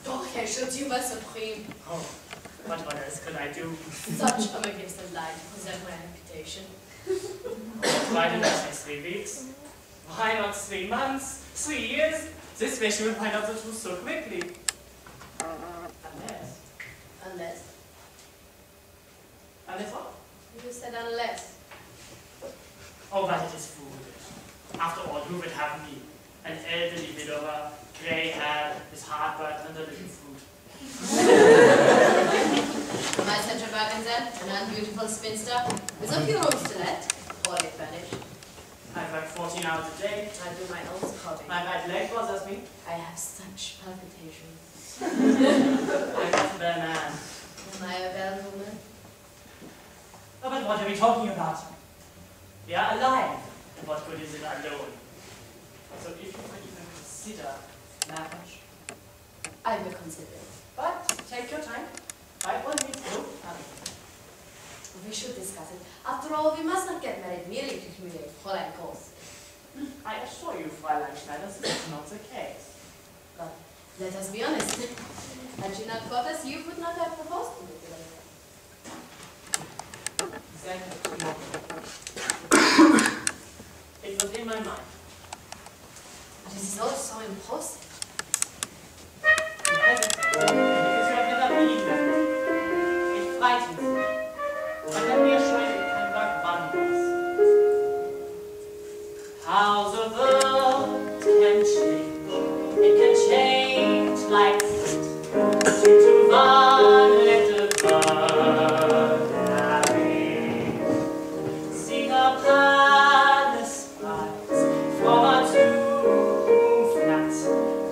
Doch, Herr Schulz, you were supreme. Oh, what else could I do? Such a magnificent line to present my reputation. Why did I say 3 weeks? Why not 3 months? 3 years? This way she will find out the truth so quickly. Unless. Unless. Unless what? You said unless. Oh, but it is foolish. After all, who would have me? An elderly widower, grey hair, with heartburn and a little fruit. My central Bergensen, an unbeautiful spinster, with a few rooms to let, poorly furnished. I work 14 hours a day. I do my own scrubbing. My right leg bothers me. I have such palpitations. I'm not a bad man. Am I a bad woman? Oh, but what are we talking about? We are alive. And what good is it alone? So if you could even consider marriage. I will consider it. But take your time. By all means, do. We should discuss it. After all, we must not get married merely to humiliate Fräulein Groß. I assure you, Fräulein Schneider, this is not the case. But let us be honest. Had she not got us, you would not have proposed to me today. It was in my mind. But it is all so impulsive. You hesitate, because you have never been there. It frightens you. But let me assure you, it can work wonders. How the world can change. It can change like this. Due to one little bird. See her palace rise from a two-room flat.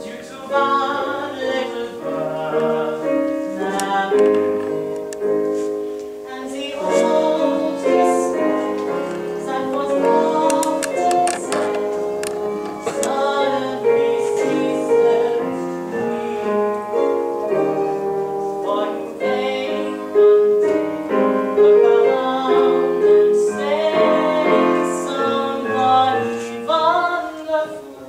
Due to one little bird. And the old despair that was often said suddenly ceases to be. For you wake one day, look around and say somebody wonderful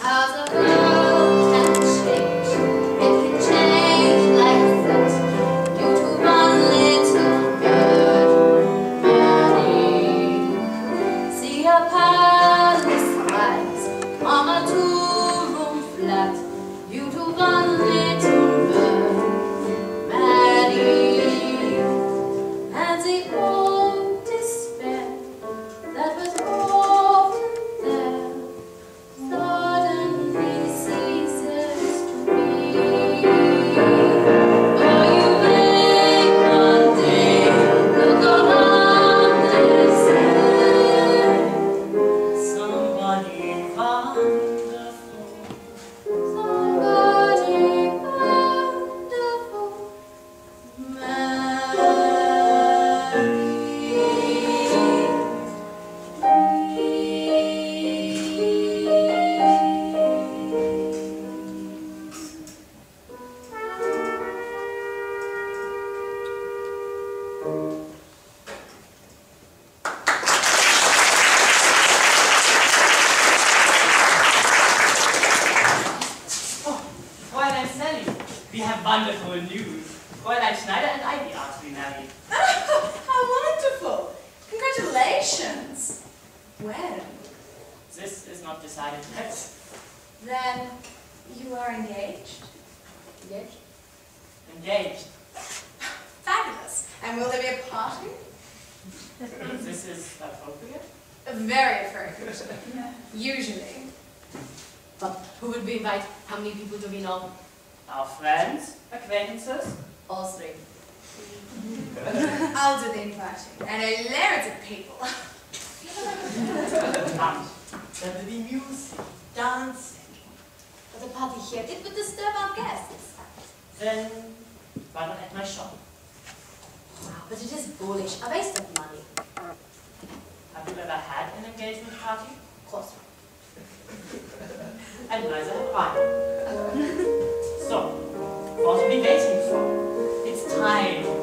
How the world can change. It can change like that. Due to one little bird. Birdie. See a palace rise from a two-room flat. Due to one little bird. Maddie. And the old despair that was often there suddenly ceases to be. Oh, you wake one day, look around and say, somebody wonderful. somebody wonderful, Oh, Fräulein Sally, we have wonderful news. Fräulein Schneider and I are to be married. How wonderful! Congratulations! When? This is not decided yet. Then you are engaged? Engaged? Engaged. Fabulous! And will there be a party? This is appropriate. Very appropriate. Usually. But who would we invite? How many people do we know? Our friends, acquaintances. All three. I'll do the inviting. I know loads of people. Come. There will be music, dancing. But the party here did would disturb our guests. Then, why not at my shop? Wow, but it is bullish, a waste of money. Have you ever had an engagement party? Of course. And neither have I. So, what are we waiting for? It's time.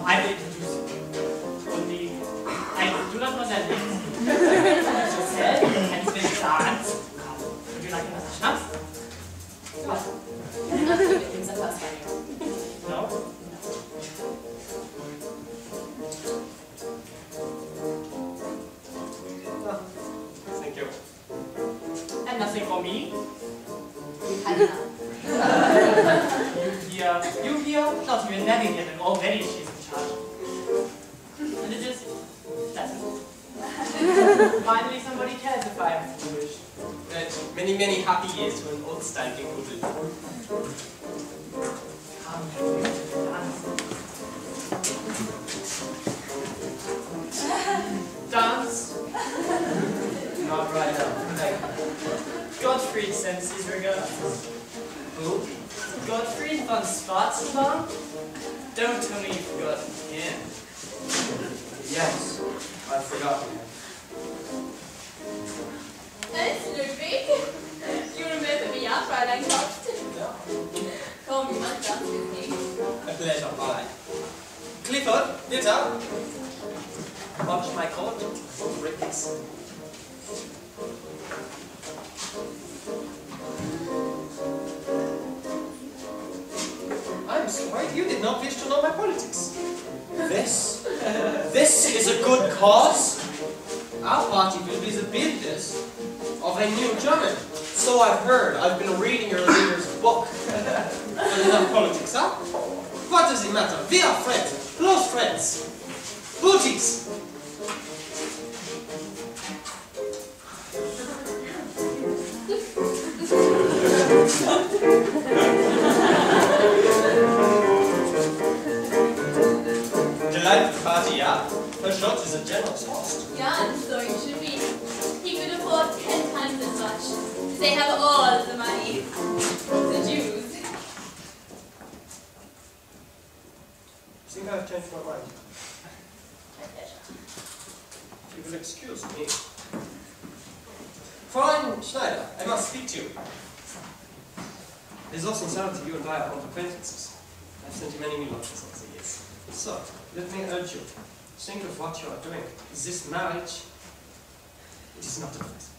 I will introduce you. you here, not even navigate, and already she's in charge. And it is pleasant. Finally, somebody cares if I am foolish. Many, many happy years to an old standing poodle. Come, dance. Not right now. Gottfried sends his regards. Who? Gottfried von Schwarzenbahn? Don't tell me you forgot him. Yes, I've forgotten him. It's Ludwig. You remember me, ja, Fräulein Kopf? Komm, you must dance with me. A pleasure, bye. Clifford, bitte. Watch my coat, Rickets. I'm sorry, you did not wish to know my politics. This? This is a good cause? Our party will be the builders of a new Germany. So I've heard. I've been reading your leader's book. But enough politics, huh? What does it matter? We are friends, close friends. Booties! Delightful party, yeah? Her shot is a generous host. Yeah, and so you should be. He could afford 10 times as much. They have all the money. The Jews. I think I've changed my mind. My pleasure. If you will excuse me. Fräulein Schneider, I must speak to you. There's also sincerity you and I are old acquaintances. I've sent you many millions over the years. So, let me urge you. Think of what you are doing. This marriage, it is not advisable.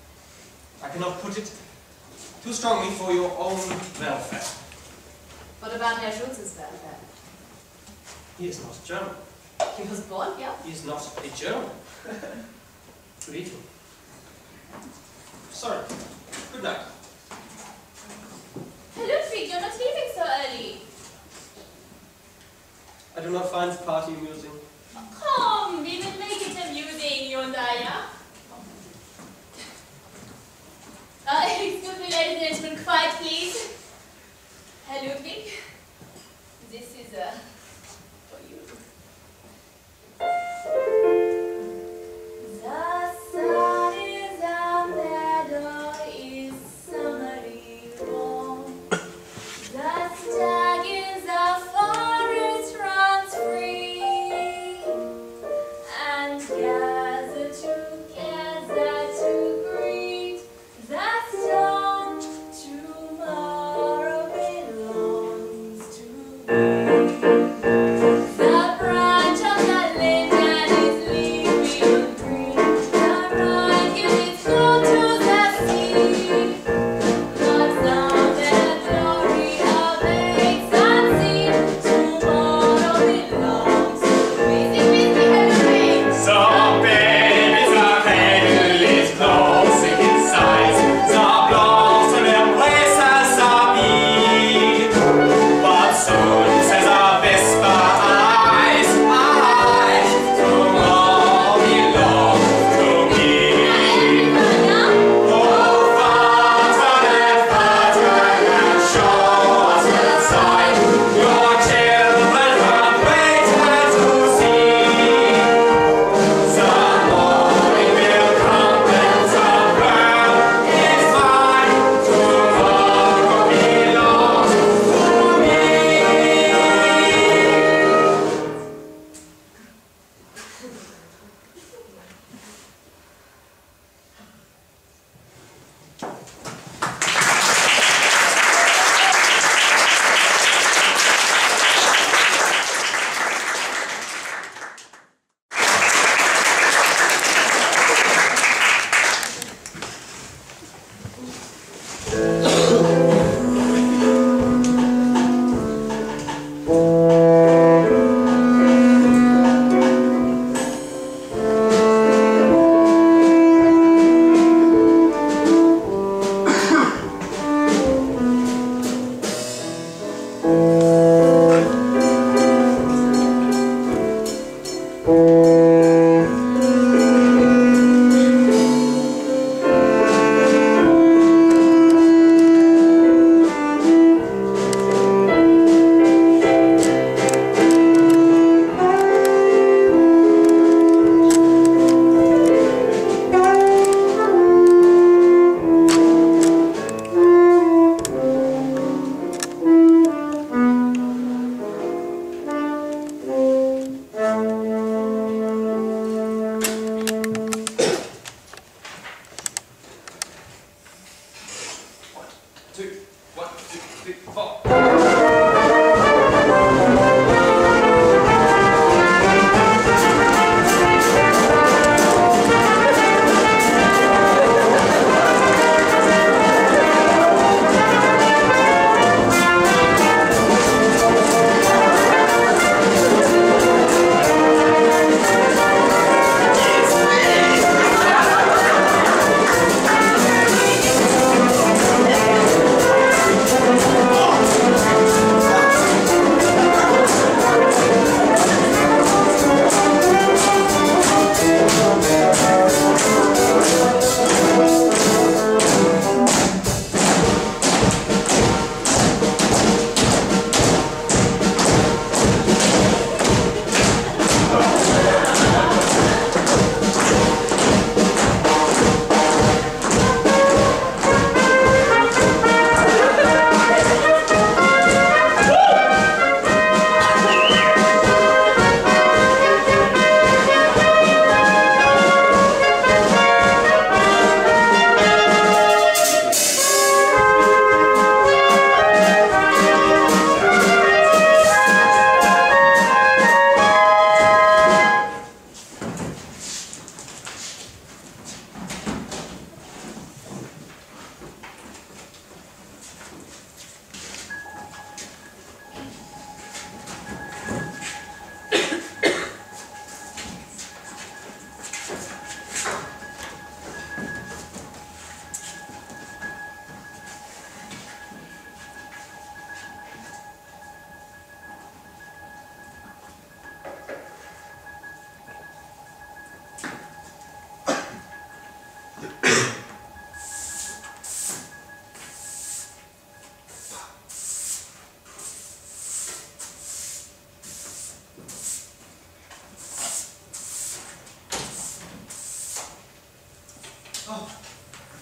I cannot put it too strongly for your own welfare. What about Herr Schulz's welfare? He is not German. He was born here. He is not a German. Leave him. Sorry. Good night. Ludwig, you're not leaving so early. I do not find the party amusing. Oh, come, we will make it amusing, you and I, yeah? Excuse me, ladies and gentlemen, quiet, please. Herr Ludwig, this is for you. The sun is out, meadow is summery warm. The stag is a forest runs free, and gather together to greet the storm. Tomorrow belongs to me.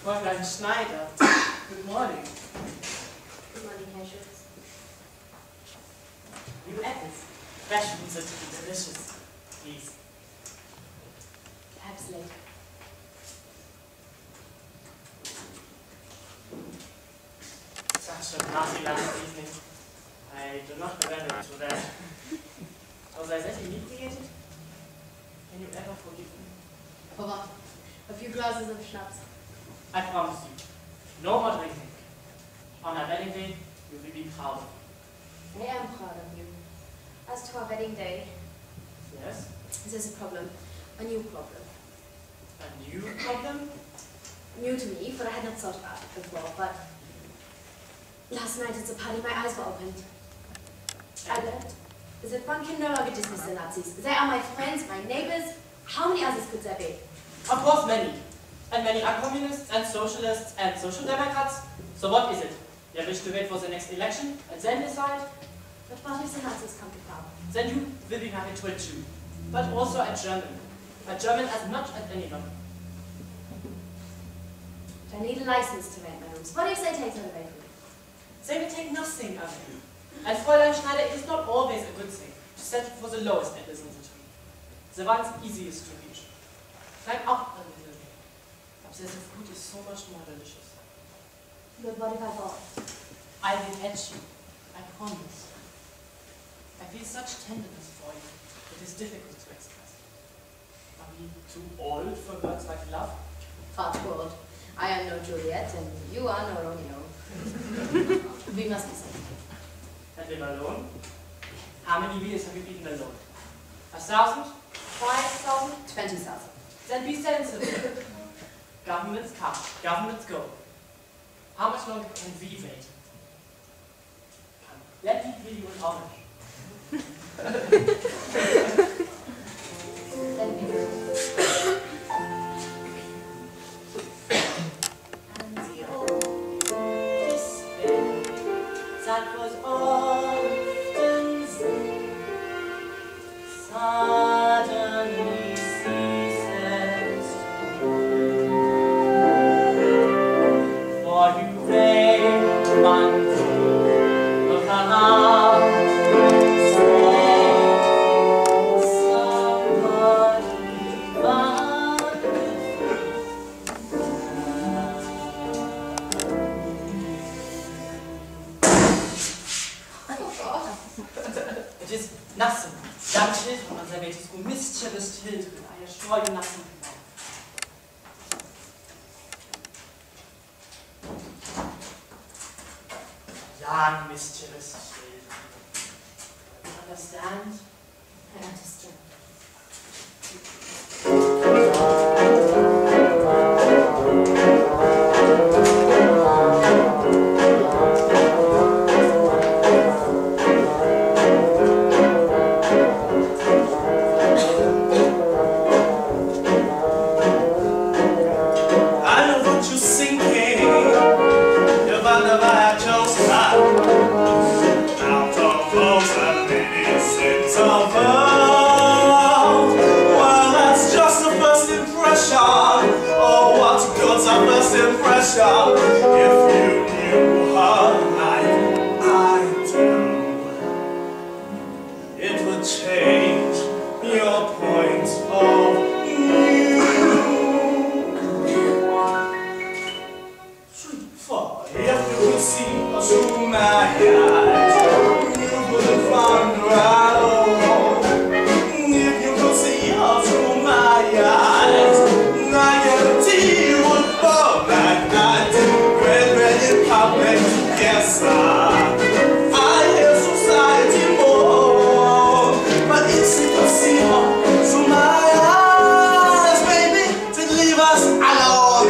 Fräulein Schneider. Good morning. Good morning, Herr Schulz. New apples. Fresh ones are to be delicious. Please. Perhaps later. Such a nasty last evening. I do not remember it to that. Was I that inebriated? Can you ever forgive me? For what? A few glasses of schnapps. I promise you. No more drinking. On our wedding day, you will be proud of me. I am proud of you. As to our wedding day, Yes? there's a problem. A new problem. A new problem? New to me, for I had not thought about it before, but last night at the party my eyes were opened. I learned that one can no longer dismiss the Nazis. They are my friends, my neighbors. How many others could there be? Of course many. And many are communists and socialists and social democrats. So what is it? You wish to wait for the next election and then decide? But what if the Nazis come to power? Then you will be married to a Jew. But also a German. A German as much as anyone. I need a license to rent my rooms. What if they take that away from me? They will take nothing of you. And Fräulein Schneider, it is not always a good thing to settle for the lowest apples in the tree. The ones easiest to reach. Climb up a little. Up there the food is so much more delicious. But what if I bought? I will catch you. I promise. I feel such tenderness for you. It is difficult to express. Are we too old for words like love? Far too old. I am no Juliet, and you are no Romeo. We must be sensible. And live alone? How many years have you been alone? 1,000? 5,000? 20,000. Then be sensible. Governments come, governments go. How much longer can we wait? Come, let me give you an orange. Let me know. And the old despair that was often seen suddenly ceases to be. For you may one day look around and say somebody It is nothing. Young children on their way to school, mischievous children, I assure you nothing. Young, mischievous children. You understand? I understand. I know what you're thinking. You wonder why I chose that. Out of those that innocent of us. Well, that's just a first impression. Oh, what good's a first impression? If you knew her like I do, it would change your point of for if you could see through my eyes, you wouldn't find right alone. If you could see through my eyes, I guarantee you would fall like I do. Red in public, yes, I hear society more. But if you could see through my eyes, baby, to leave us alone.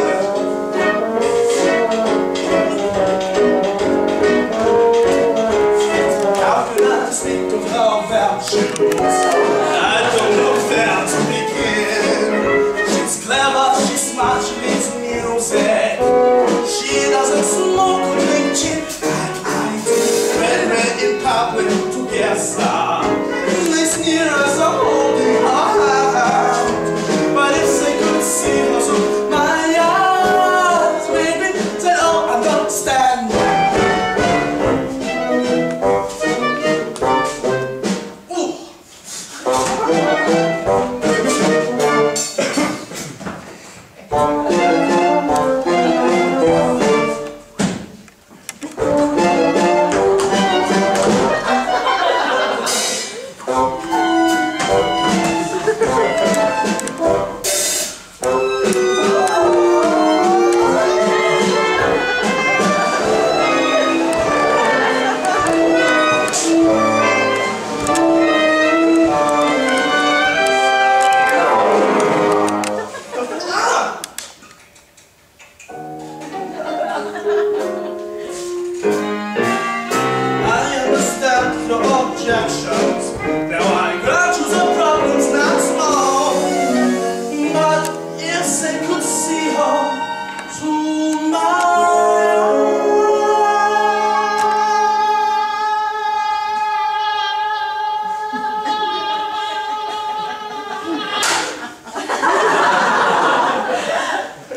Speak of her virtues. I don't know where to begin. She's clever, she's smart, she makes music. She doesn't smoke or drink gin like I do. Red in public together. They sneer as I'm holding her hand. But if they could see her through my eyes, objections. Now I grant you the problem's not small, but if they could see her tomorrow.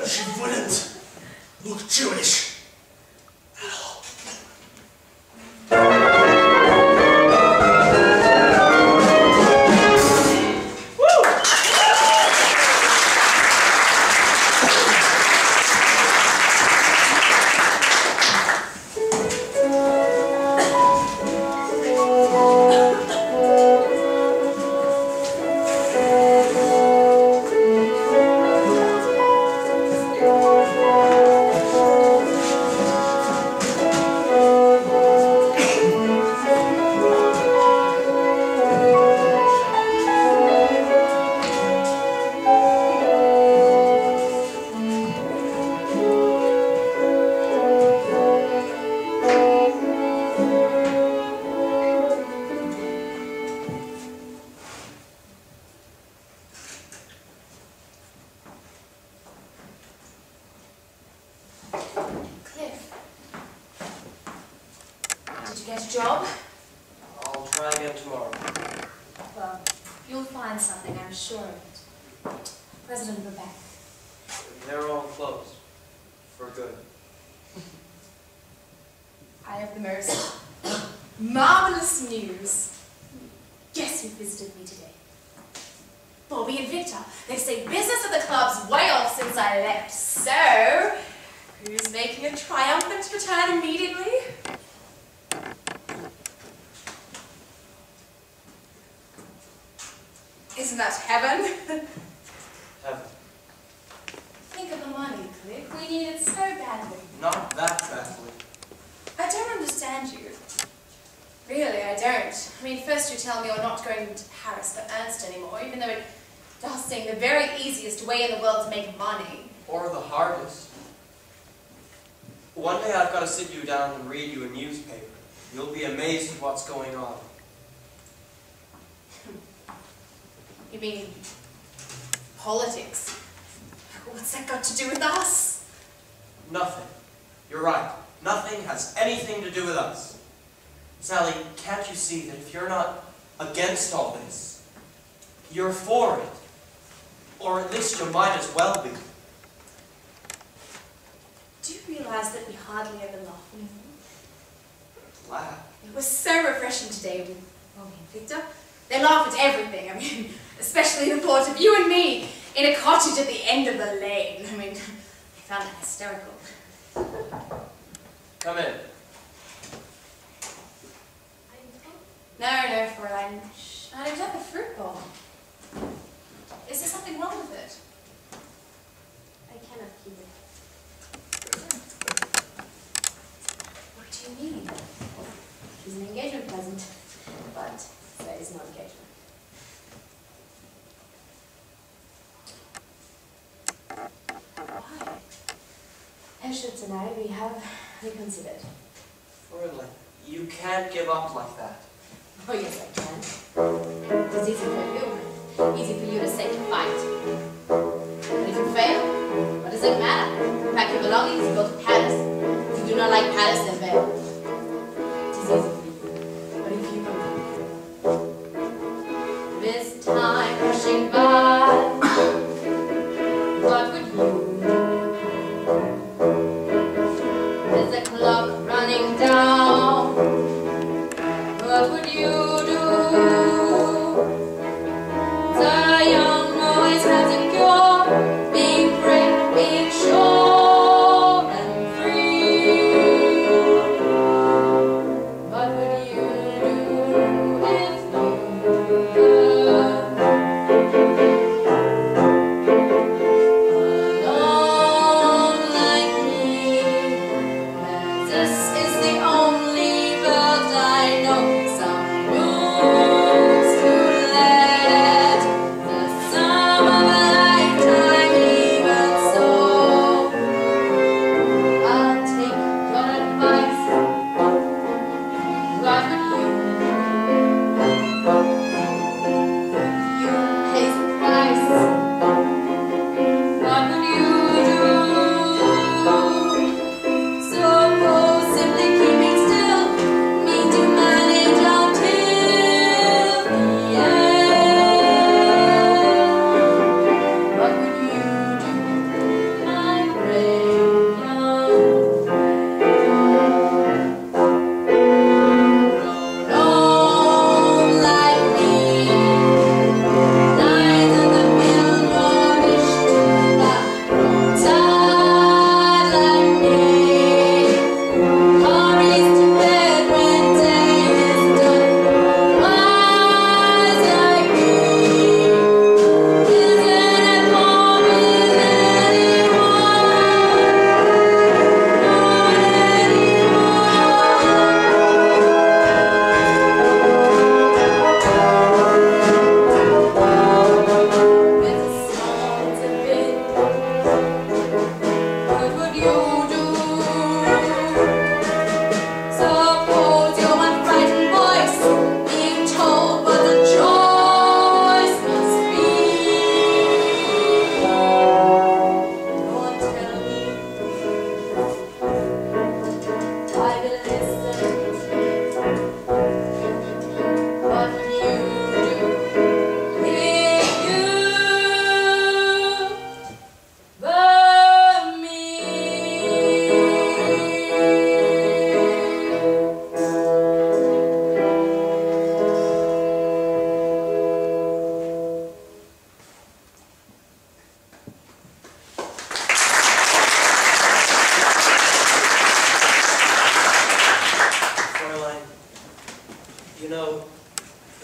She wouldn't look Jewish. Did you get a job? I'll try again tomorrow. Well, you'll find something, I'm sure of it. President Rebecca. They're all closed. For good. I have the most marvelous news. Guess who visited me today? Bobby and Victor. They say business at the club's way off since I left. So, who's making a triumphant return immediately? Isn't that heaven? Heaven. Think of the money, Cliff. We need it so badly. Not that badly. I don't understand you. Really, I don't. I mean, first you tell me you're not going to Paris for Ernst anymore, even though it does seem the very easiest way in the world to make money. Or the hardest. One day I've got to sit you down and read you a newspaper. You'll be amazed at what's going on. You mean politics? What's that got to do with us? Nothing. You're right. Nothing has anything to do with us. Sally, can't you see that if you're not against all this, you're for it? Or at least you might as well be. Do you realize that we hardly ever laugh anymore? Laugh? It was so refreshing today with Bobby and Victor. They laugh at everything. I mean, especially the thought of you and me in a cottage at the end of the lane. I mean, I found that hysterical. Come in. No, Fräulein. I don't have the fruit bowl. Is there something wrong with it? I cannot keep it. What do you mean? It's an engagement present, but there is no engagement. Why? Herschutz and I, we have reconsidered. Fräulein, you can't give up like that. Oh yes, I can. It's easy for you. Easy for you to say to fight. But if you fail, what does it matter? Pack your belongings and go to Paris. If you do not like Paris, then fail. It is easy for you. But if you this time rushing by, what would you do? There's a clock running down. What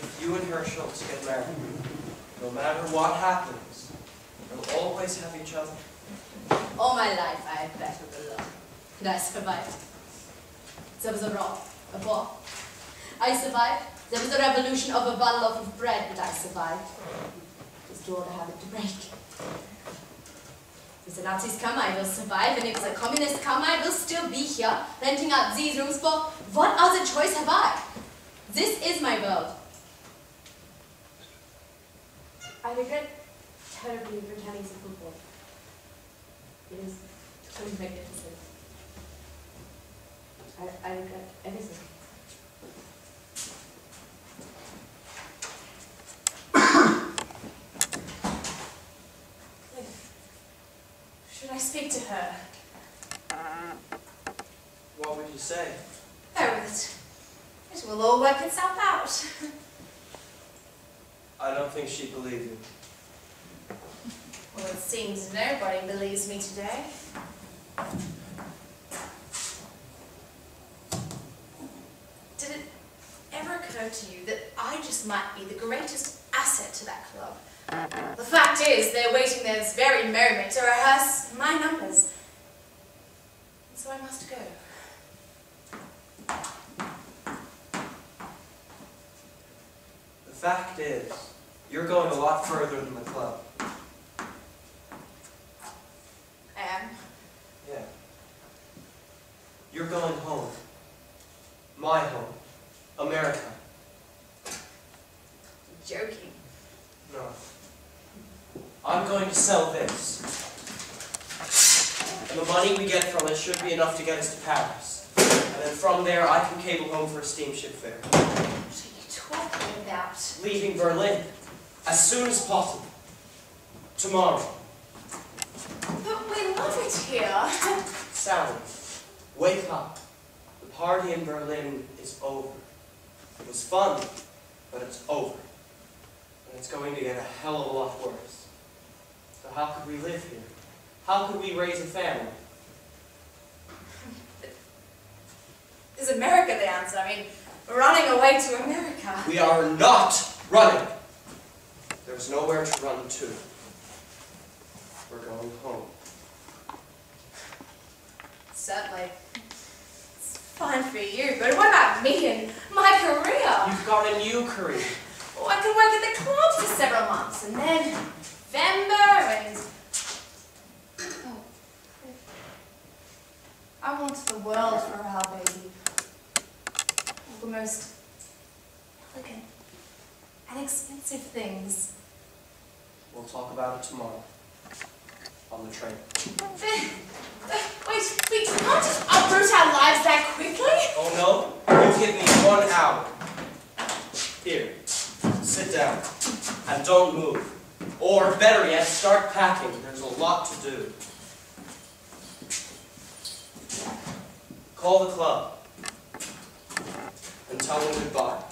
If you and Herschel's get married, no matter what happens, you'll always have each other. All my life I have battled alone, and I survived. There was a war. I survived. There was a revolution of a one loaf of bread, but I survived. It was too old to have it to break. If the Nazis come, I will survive, and if the communists come, I will still be here, renting out these rooms for what other choice have I? This is my world. I regret terribly returning to football. It is truly magnificent. I regret everything. Should I speak to her? What would you say? Oh, it will all work itself out. I don't think she'd believe you. Well, it seems nobody believes me today. Did it ever occur to you that I just might be the greatest asset to that club? The fact is, they're waiting this very moment to rehearse my numbers. So I must go. The fact is, you're going a lot further than the club. I am. Yeah. You're going home. My home. America. You're joking. No. I'm going to sell this. And the money we get from it should be enough to get us to Paris. And then from there, I can cable home for a steamship fare. What are you talking about? Leaving Berlin. As soon as possible. Tomorrow. But we love it here. Sally, wake up. The party in Berlin is over. It was fun, but it's over. And it's going to get a hell of a lot worse. So how could we live here? How could we raise a family? Is America the answer? I mean, we're running away to America. We are not running. There's nowhere to run to. We're going home. Certainly. It's fine for you, but what about me and my career? You've got a new career. Oh, I can work at the club for several months, and then Fenner and... Oh. I want the world for our baby. All the most elegant and expensive things. We'll talk about it tomorrow. On the train. Wait, we can't just uproot our lives that quickly? Oh no? You give me 1 hour. Here. Sit down. And don't move. Or, better yet, start packing. There's a lot to do. Call the club. And tell them goodbye.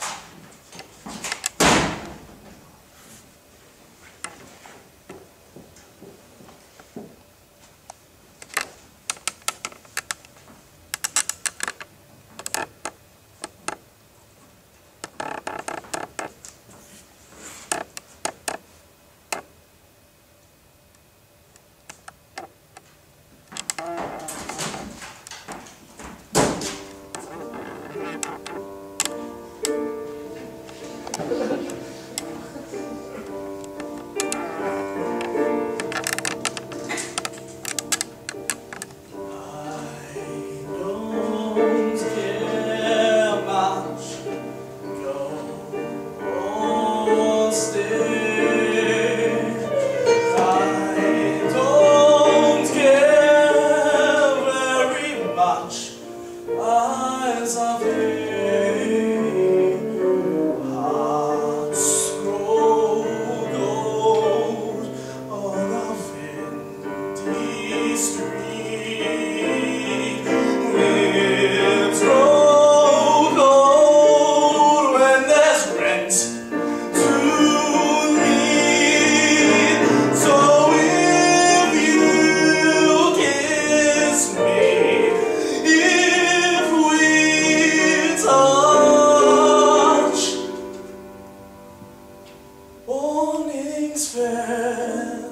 morning's fair.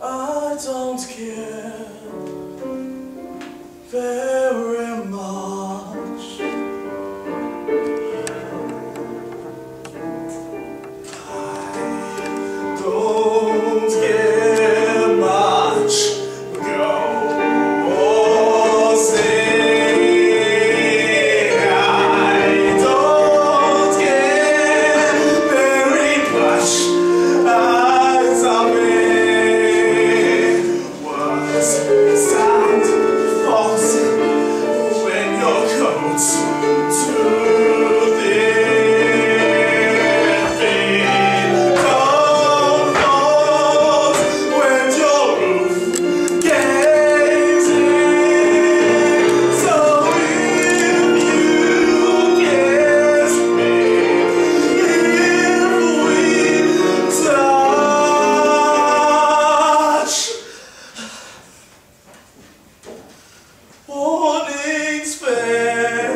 I don't care very much. I don't care much. Go or stay. I don't care very much. As I may words sound false when your coat's too thin. Don't fall when your roof caves in. So if you kiss me, if we touch, morning's fair.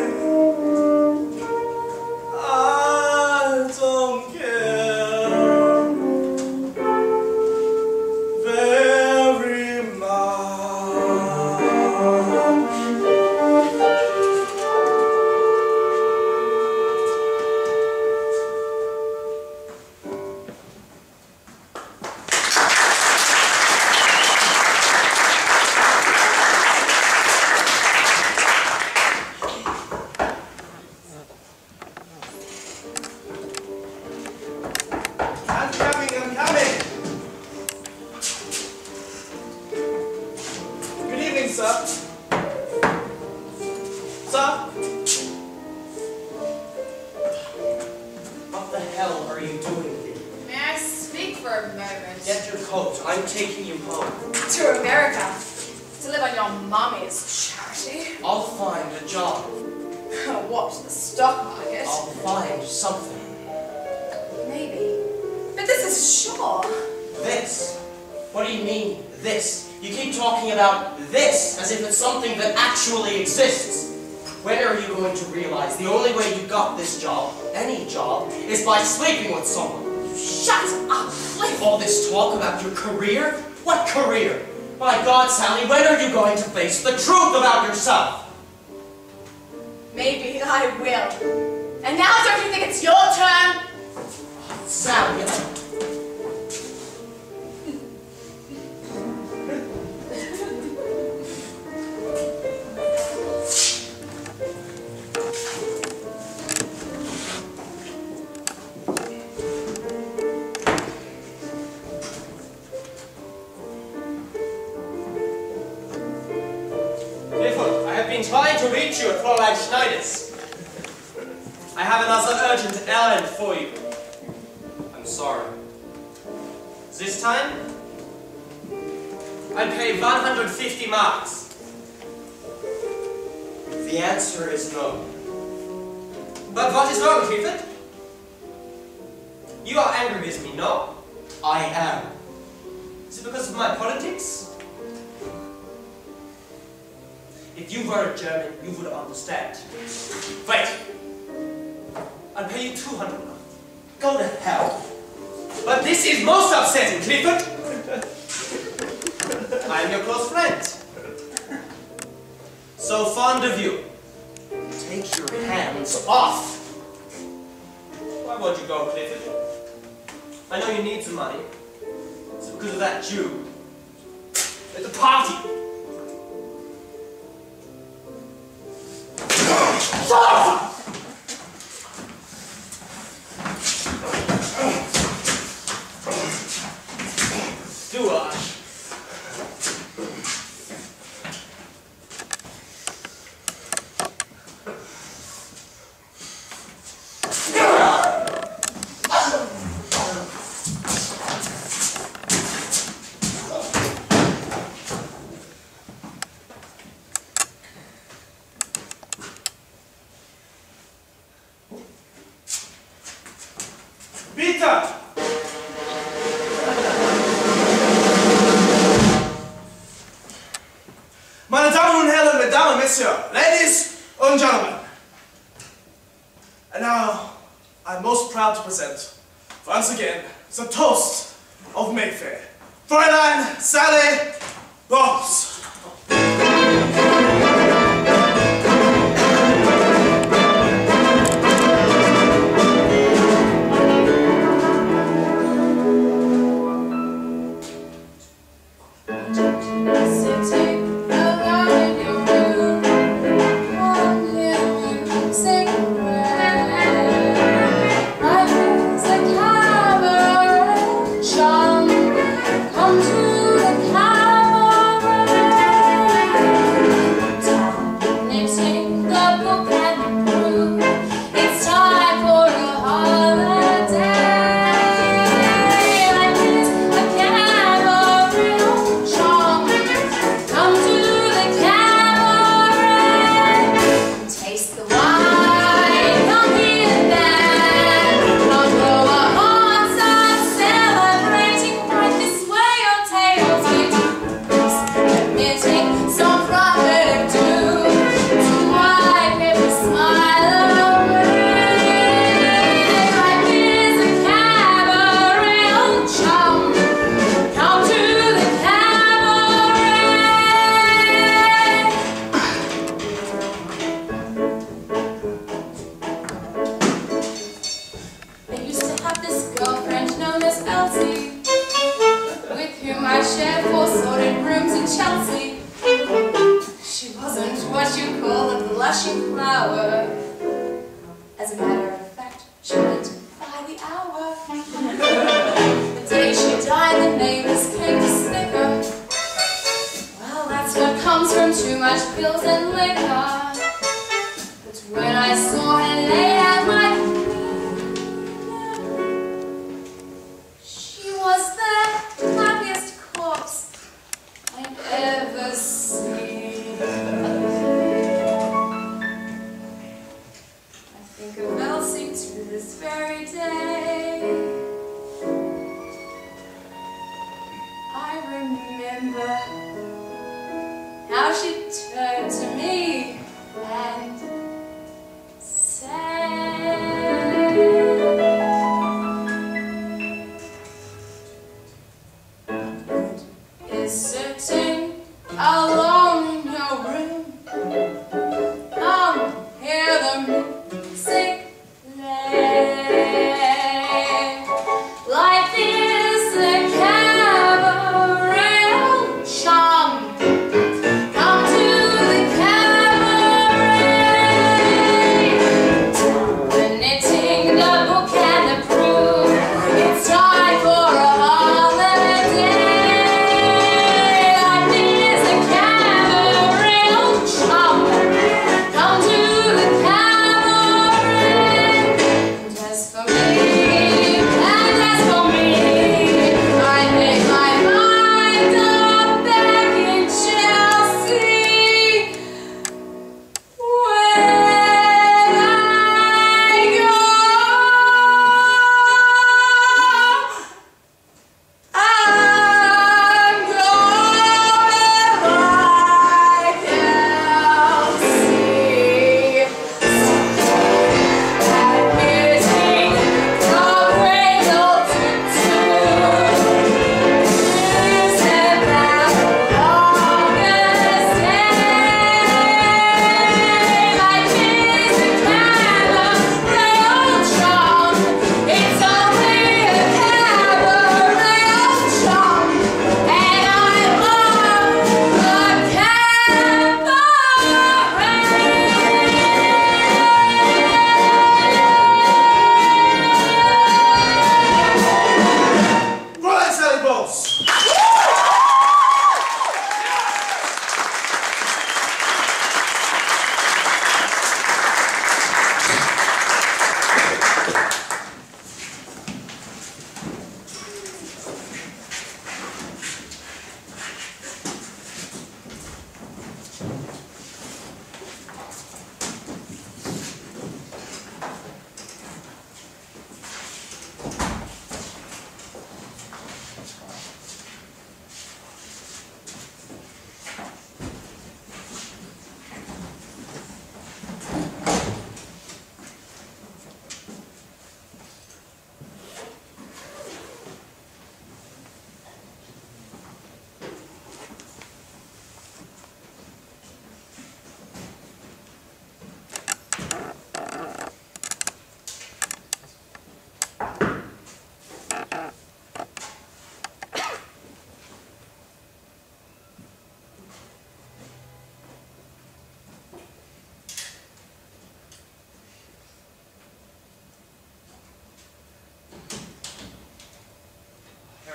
I don't care very much. I'm coming. Good evening, sir. Sir? What the hell are you doing here? May I speak for a moment? Get your coat. I'm taking you home. To America. To live on your mommy's charity. I'll find a job. What, the stock market? I'll find something. Maybe. But this is sure. This? What do you mean, this? You keep talking about this as if it's something that actually exists. When are you going to realize the only way you got this job, any job, is by sleeping with someone? Shut up, Cliff. All this talk about your career? What career? My God, Sally, when are you going to face the truth about yourself? Maybe I will. And now don't you think it's your turn? Sally, Clifford, I have been trying to reach you at Fräulein Schneider's. I have another urgent errand for you. I'm sorry. This time, I'll pay 150 marks. The answer is no. But what is wrong, Clifford? You are angry with me, no? I am. Is it because of my politics? If you were a German, you would understand. Wait. I'll pay you 200 marks. Go to hell. But this is most upsetting, Clifford. I am your close friend. So fond of you. Take your hands off. Why won't you go, Clifford? I know you need some money. It's because of that Jew. At the party. Shut up! Stuart. Peter! Meine Damen und Herren, Mesdames und Messieurs, ladies and gentlemen. And now, I'm most proud to present Once again, the toast of Mayfair. Fräulein Sally Bowles. Come to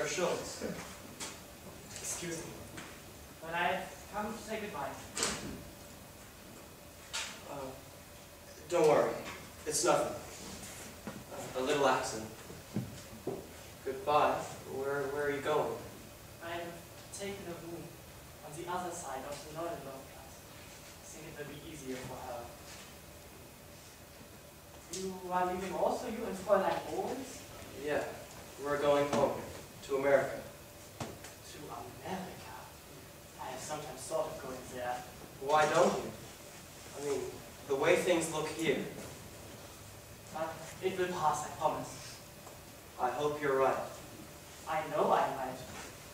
Schultz. Excuse me, but I've come to say goodbye. Don't worry. It's nothing. A little accident. Goodbye. Where are you going? I've taken a room on the other side of the Neudenloh-Platz. I think it will be easier for her. You are leaving also, you and Fräulein Owens? Yeah. We're going home. To America. To America? I have sometimes thought of going there. Why don't you? I mean, the way things look here. But it will pass, I promise. I hope you're right. I know I am right,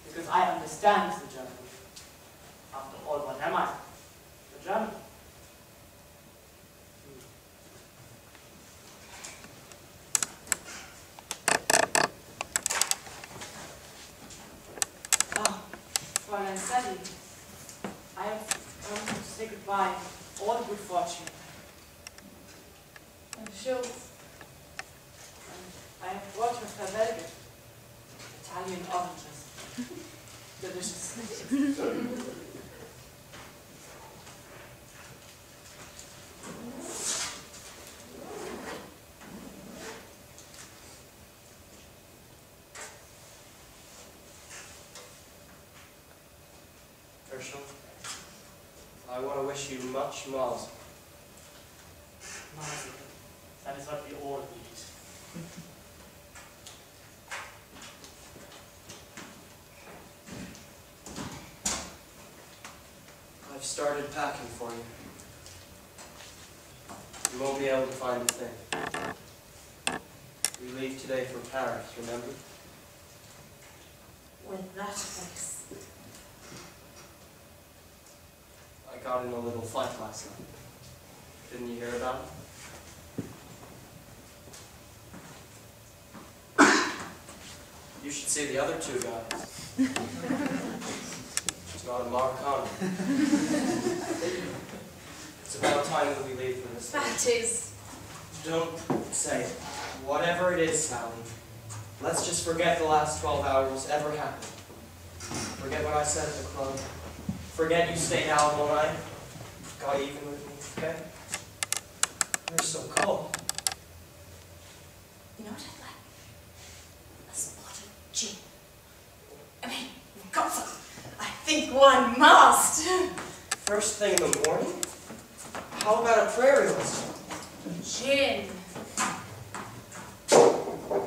because I understand the German. After all, what am I? The German. Fräulein Sally, I have come to say goodbye. All good fortune. I'm Schultz. I have brought you Cabaret. Italian oranges. Delicious. Herschel, I want to wish you much mazel. Mazel. That is what we all need. I've started packing for you. You won't be able to find a thing. We leave today for Paris, remember? With that face. I got in a little fight last night. Didn't you hear about it? You should see the other two guys. It's not a mark on it. It's about time that we leave for this thing. That is. Don't say it. Whatever it is, Sally, let's just forget the last 12 hours ever happened. Forget what I said at the club. Forget you stayed out all night. Got even with me, okay? You're so cold. You know what I'd like? A spot of gin. I mean, of course, I think one must. First thing in the morning? How about a prairie list? Gin.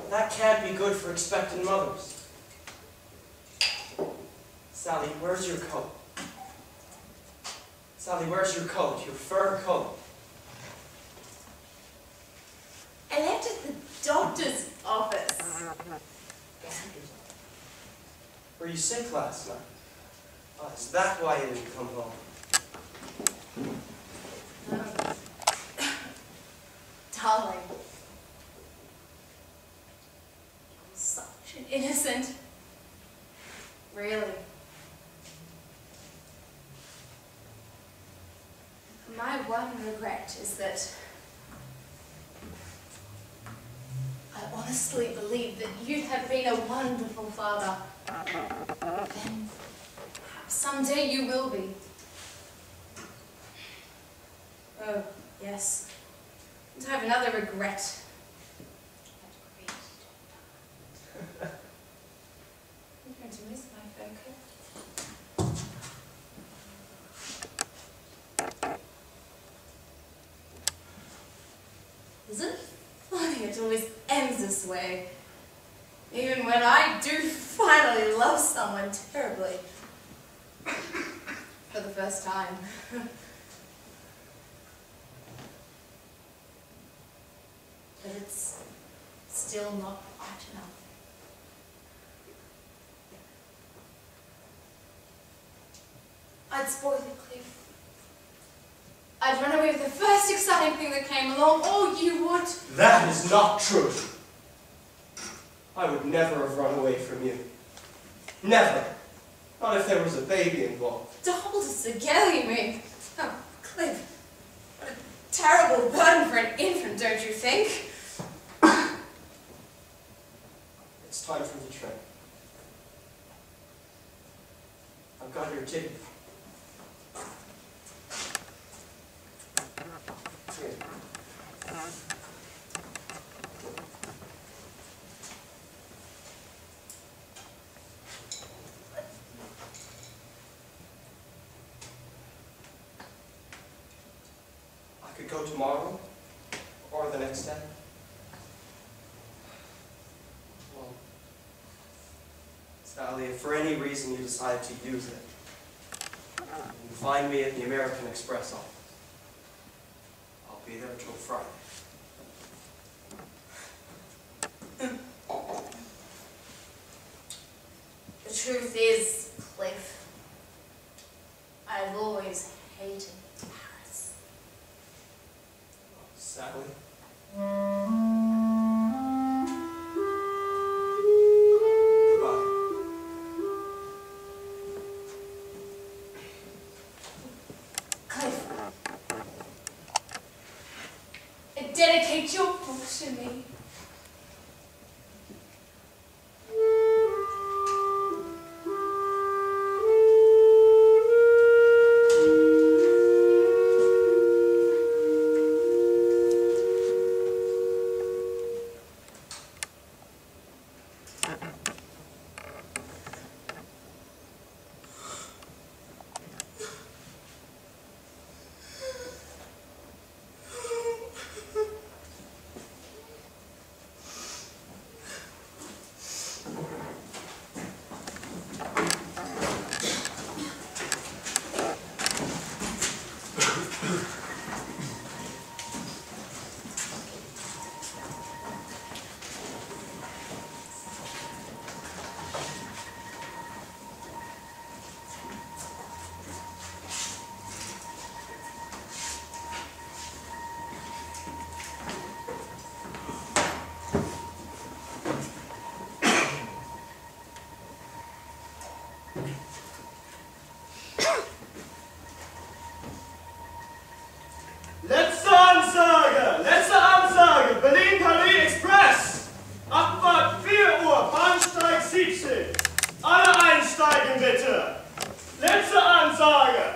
That can't be good for expectant mothers. Sally, where's your coat? Sally, where's your coat? Your fur coat? I left it at the doctor's office. Were you sick last night? Oh, is that why you didn't come home? Darling. Such an innocent. Really. My one regret is that I honestly believe that you have been a wonderful father. Then perhaps someday you will be. Oh, yes. And I have another regret. I'm going to miss my fur coat. Isn't it funny it always ends this way? Even when I do finally love someone terribly. For the first time. But it's still not quite enough. I'd spoil it, Cliff. I'd run away with the first exciting thing that came along. Oh, you would. That is not true. I would never have run away from you. Never. Not if there was a baby involved. To hold us together, you mean? Oh, Cliff. What a terrible burden for an infant, don't you think? It's time for the train. I've got your ticket. Here. I could go tomorrow or the next day. Well, Sally, if for any reason you decide to use it, you can find me at the American Express office. I'll be there till Friday. The truth is, Cliff, I've always hated Paris. Sally? Goodbye. Cliff, dedicate your book to me. Letzte Ansage, Berlin-Paris Express. Abfahrt 4 Uhr, Bahnsteig 17. Alle einsteigen bitte. Letzte Ansage.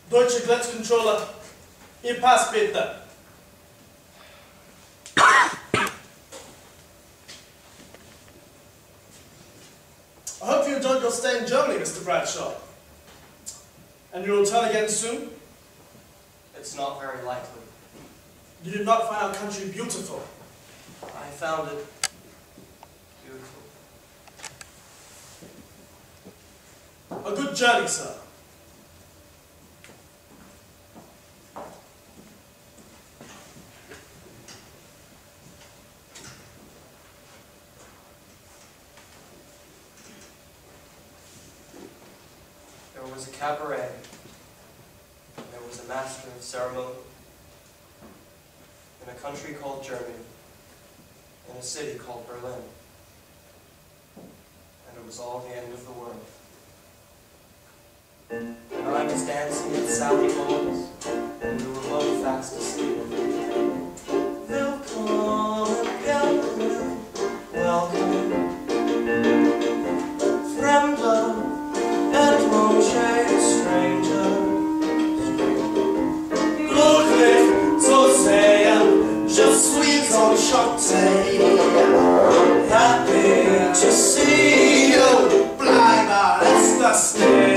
Deutsche Grenzcontroller, Ihr Pass bitte. I hope you enjoyed your stay in Germany, Mr. Bradshaw. And you'll return again soon? It's not very likely. You did not find our country beautiful. I found it beautiful. A good journey, sir. There was a cabaret. There was a master of ceremony. In a country called Germany. In a city called Berlin. And it was all the end of the world. And I was dancing with Sally Bowles, and we were both fast asleep. Welcome, welcome, Fremder, and Monche, stranger. Glücklich zu sehen, je suis enchanté. Happy to see you, bleibe, letzter Stay.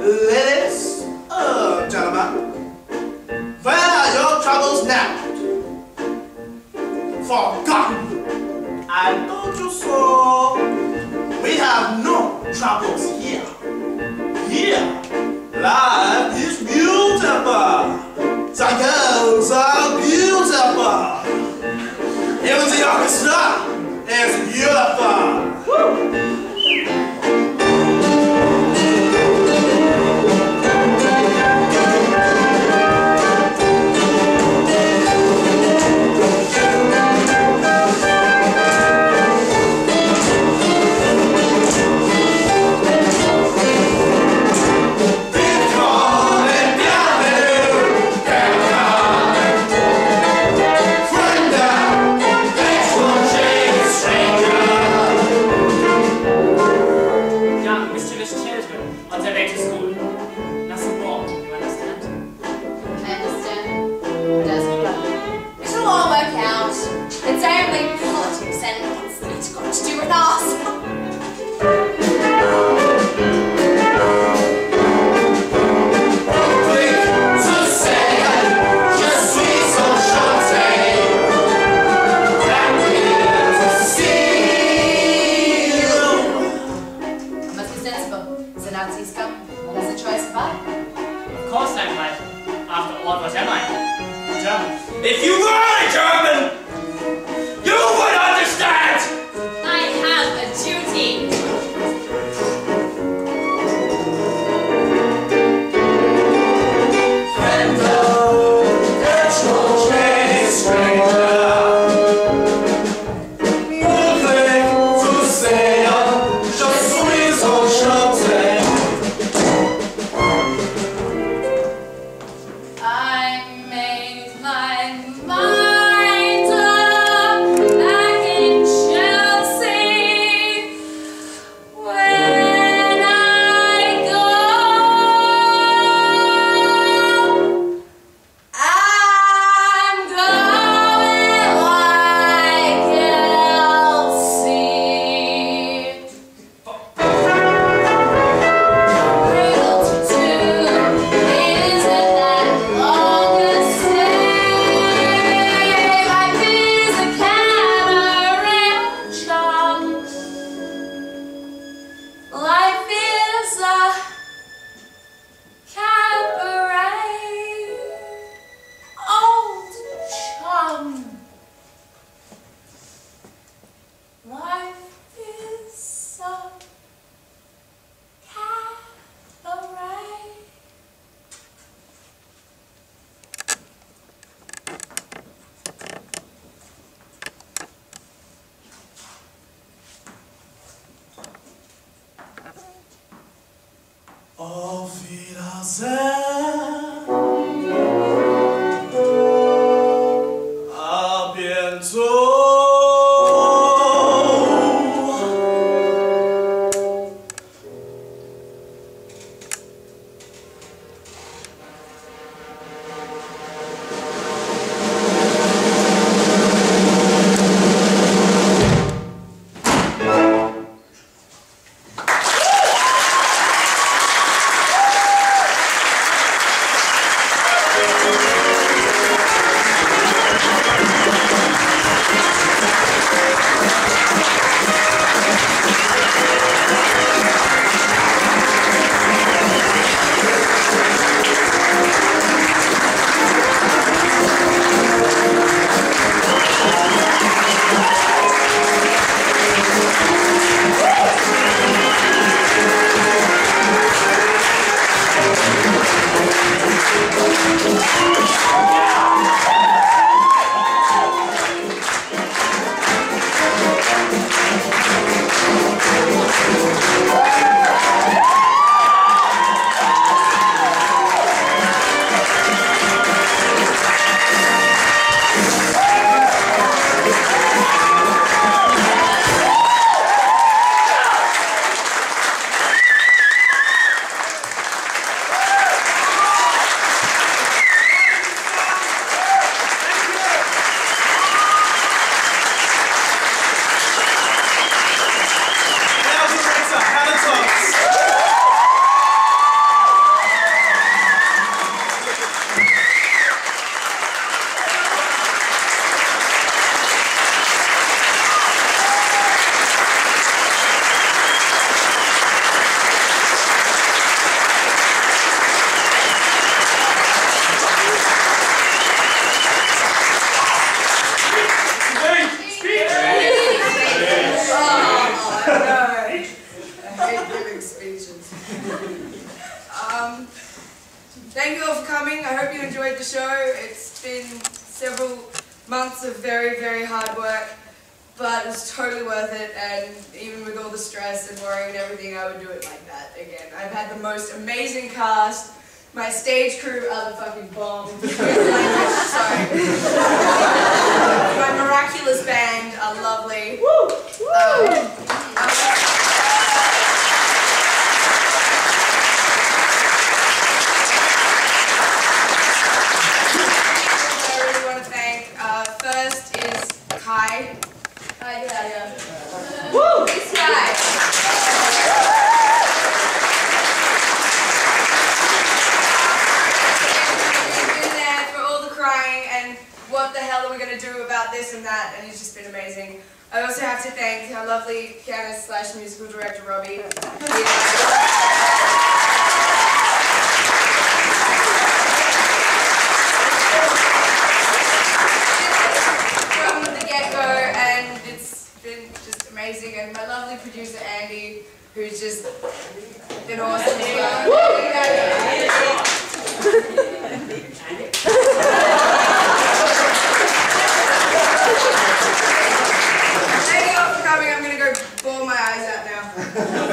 Ladies, gentlemen, where are your troubles now? Forgotten. I told you so. We have no troubles here. Here, life is beautiful. The girls are beautiful. Even the orchestra is beautiful. Woo! course I'm right. After all, what am I? German. If you were a German, you would understand! I have a duty. Auf Wiedersehen. A bientôt. Thank you all for coming. I hope you enjoyed the show. It's been several months of very, very hard work, but it's totally worth it, and even with all the stress and worrying and everything, I would do it like that again. I've had the most amazing cast. My stage crew are the fucking bomb. Sorry. My miraculous band are lovely. Woo! Hi. Hi, get out of here. Woo! This guy. He's been there for all the crying and what the hell are we going to do about this and that, and he's just been amazing. I also have to thank our lovely pianist / musical director, Robbie. been awesome. Thank you all for coming. I'm gonna go bawl my eyes out now.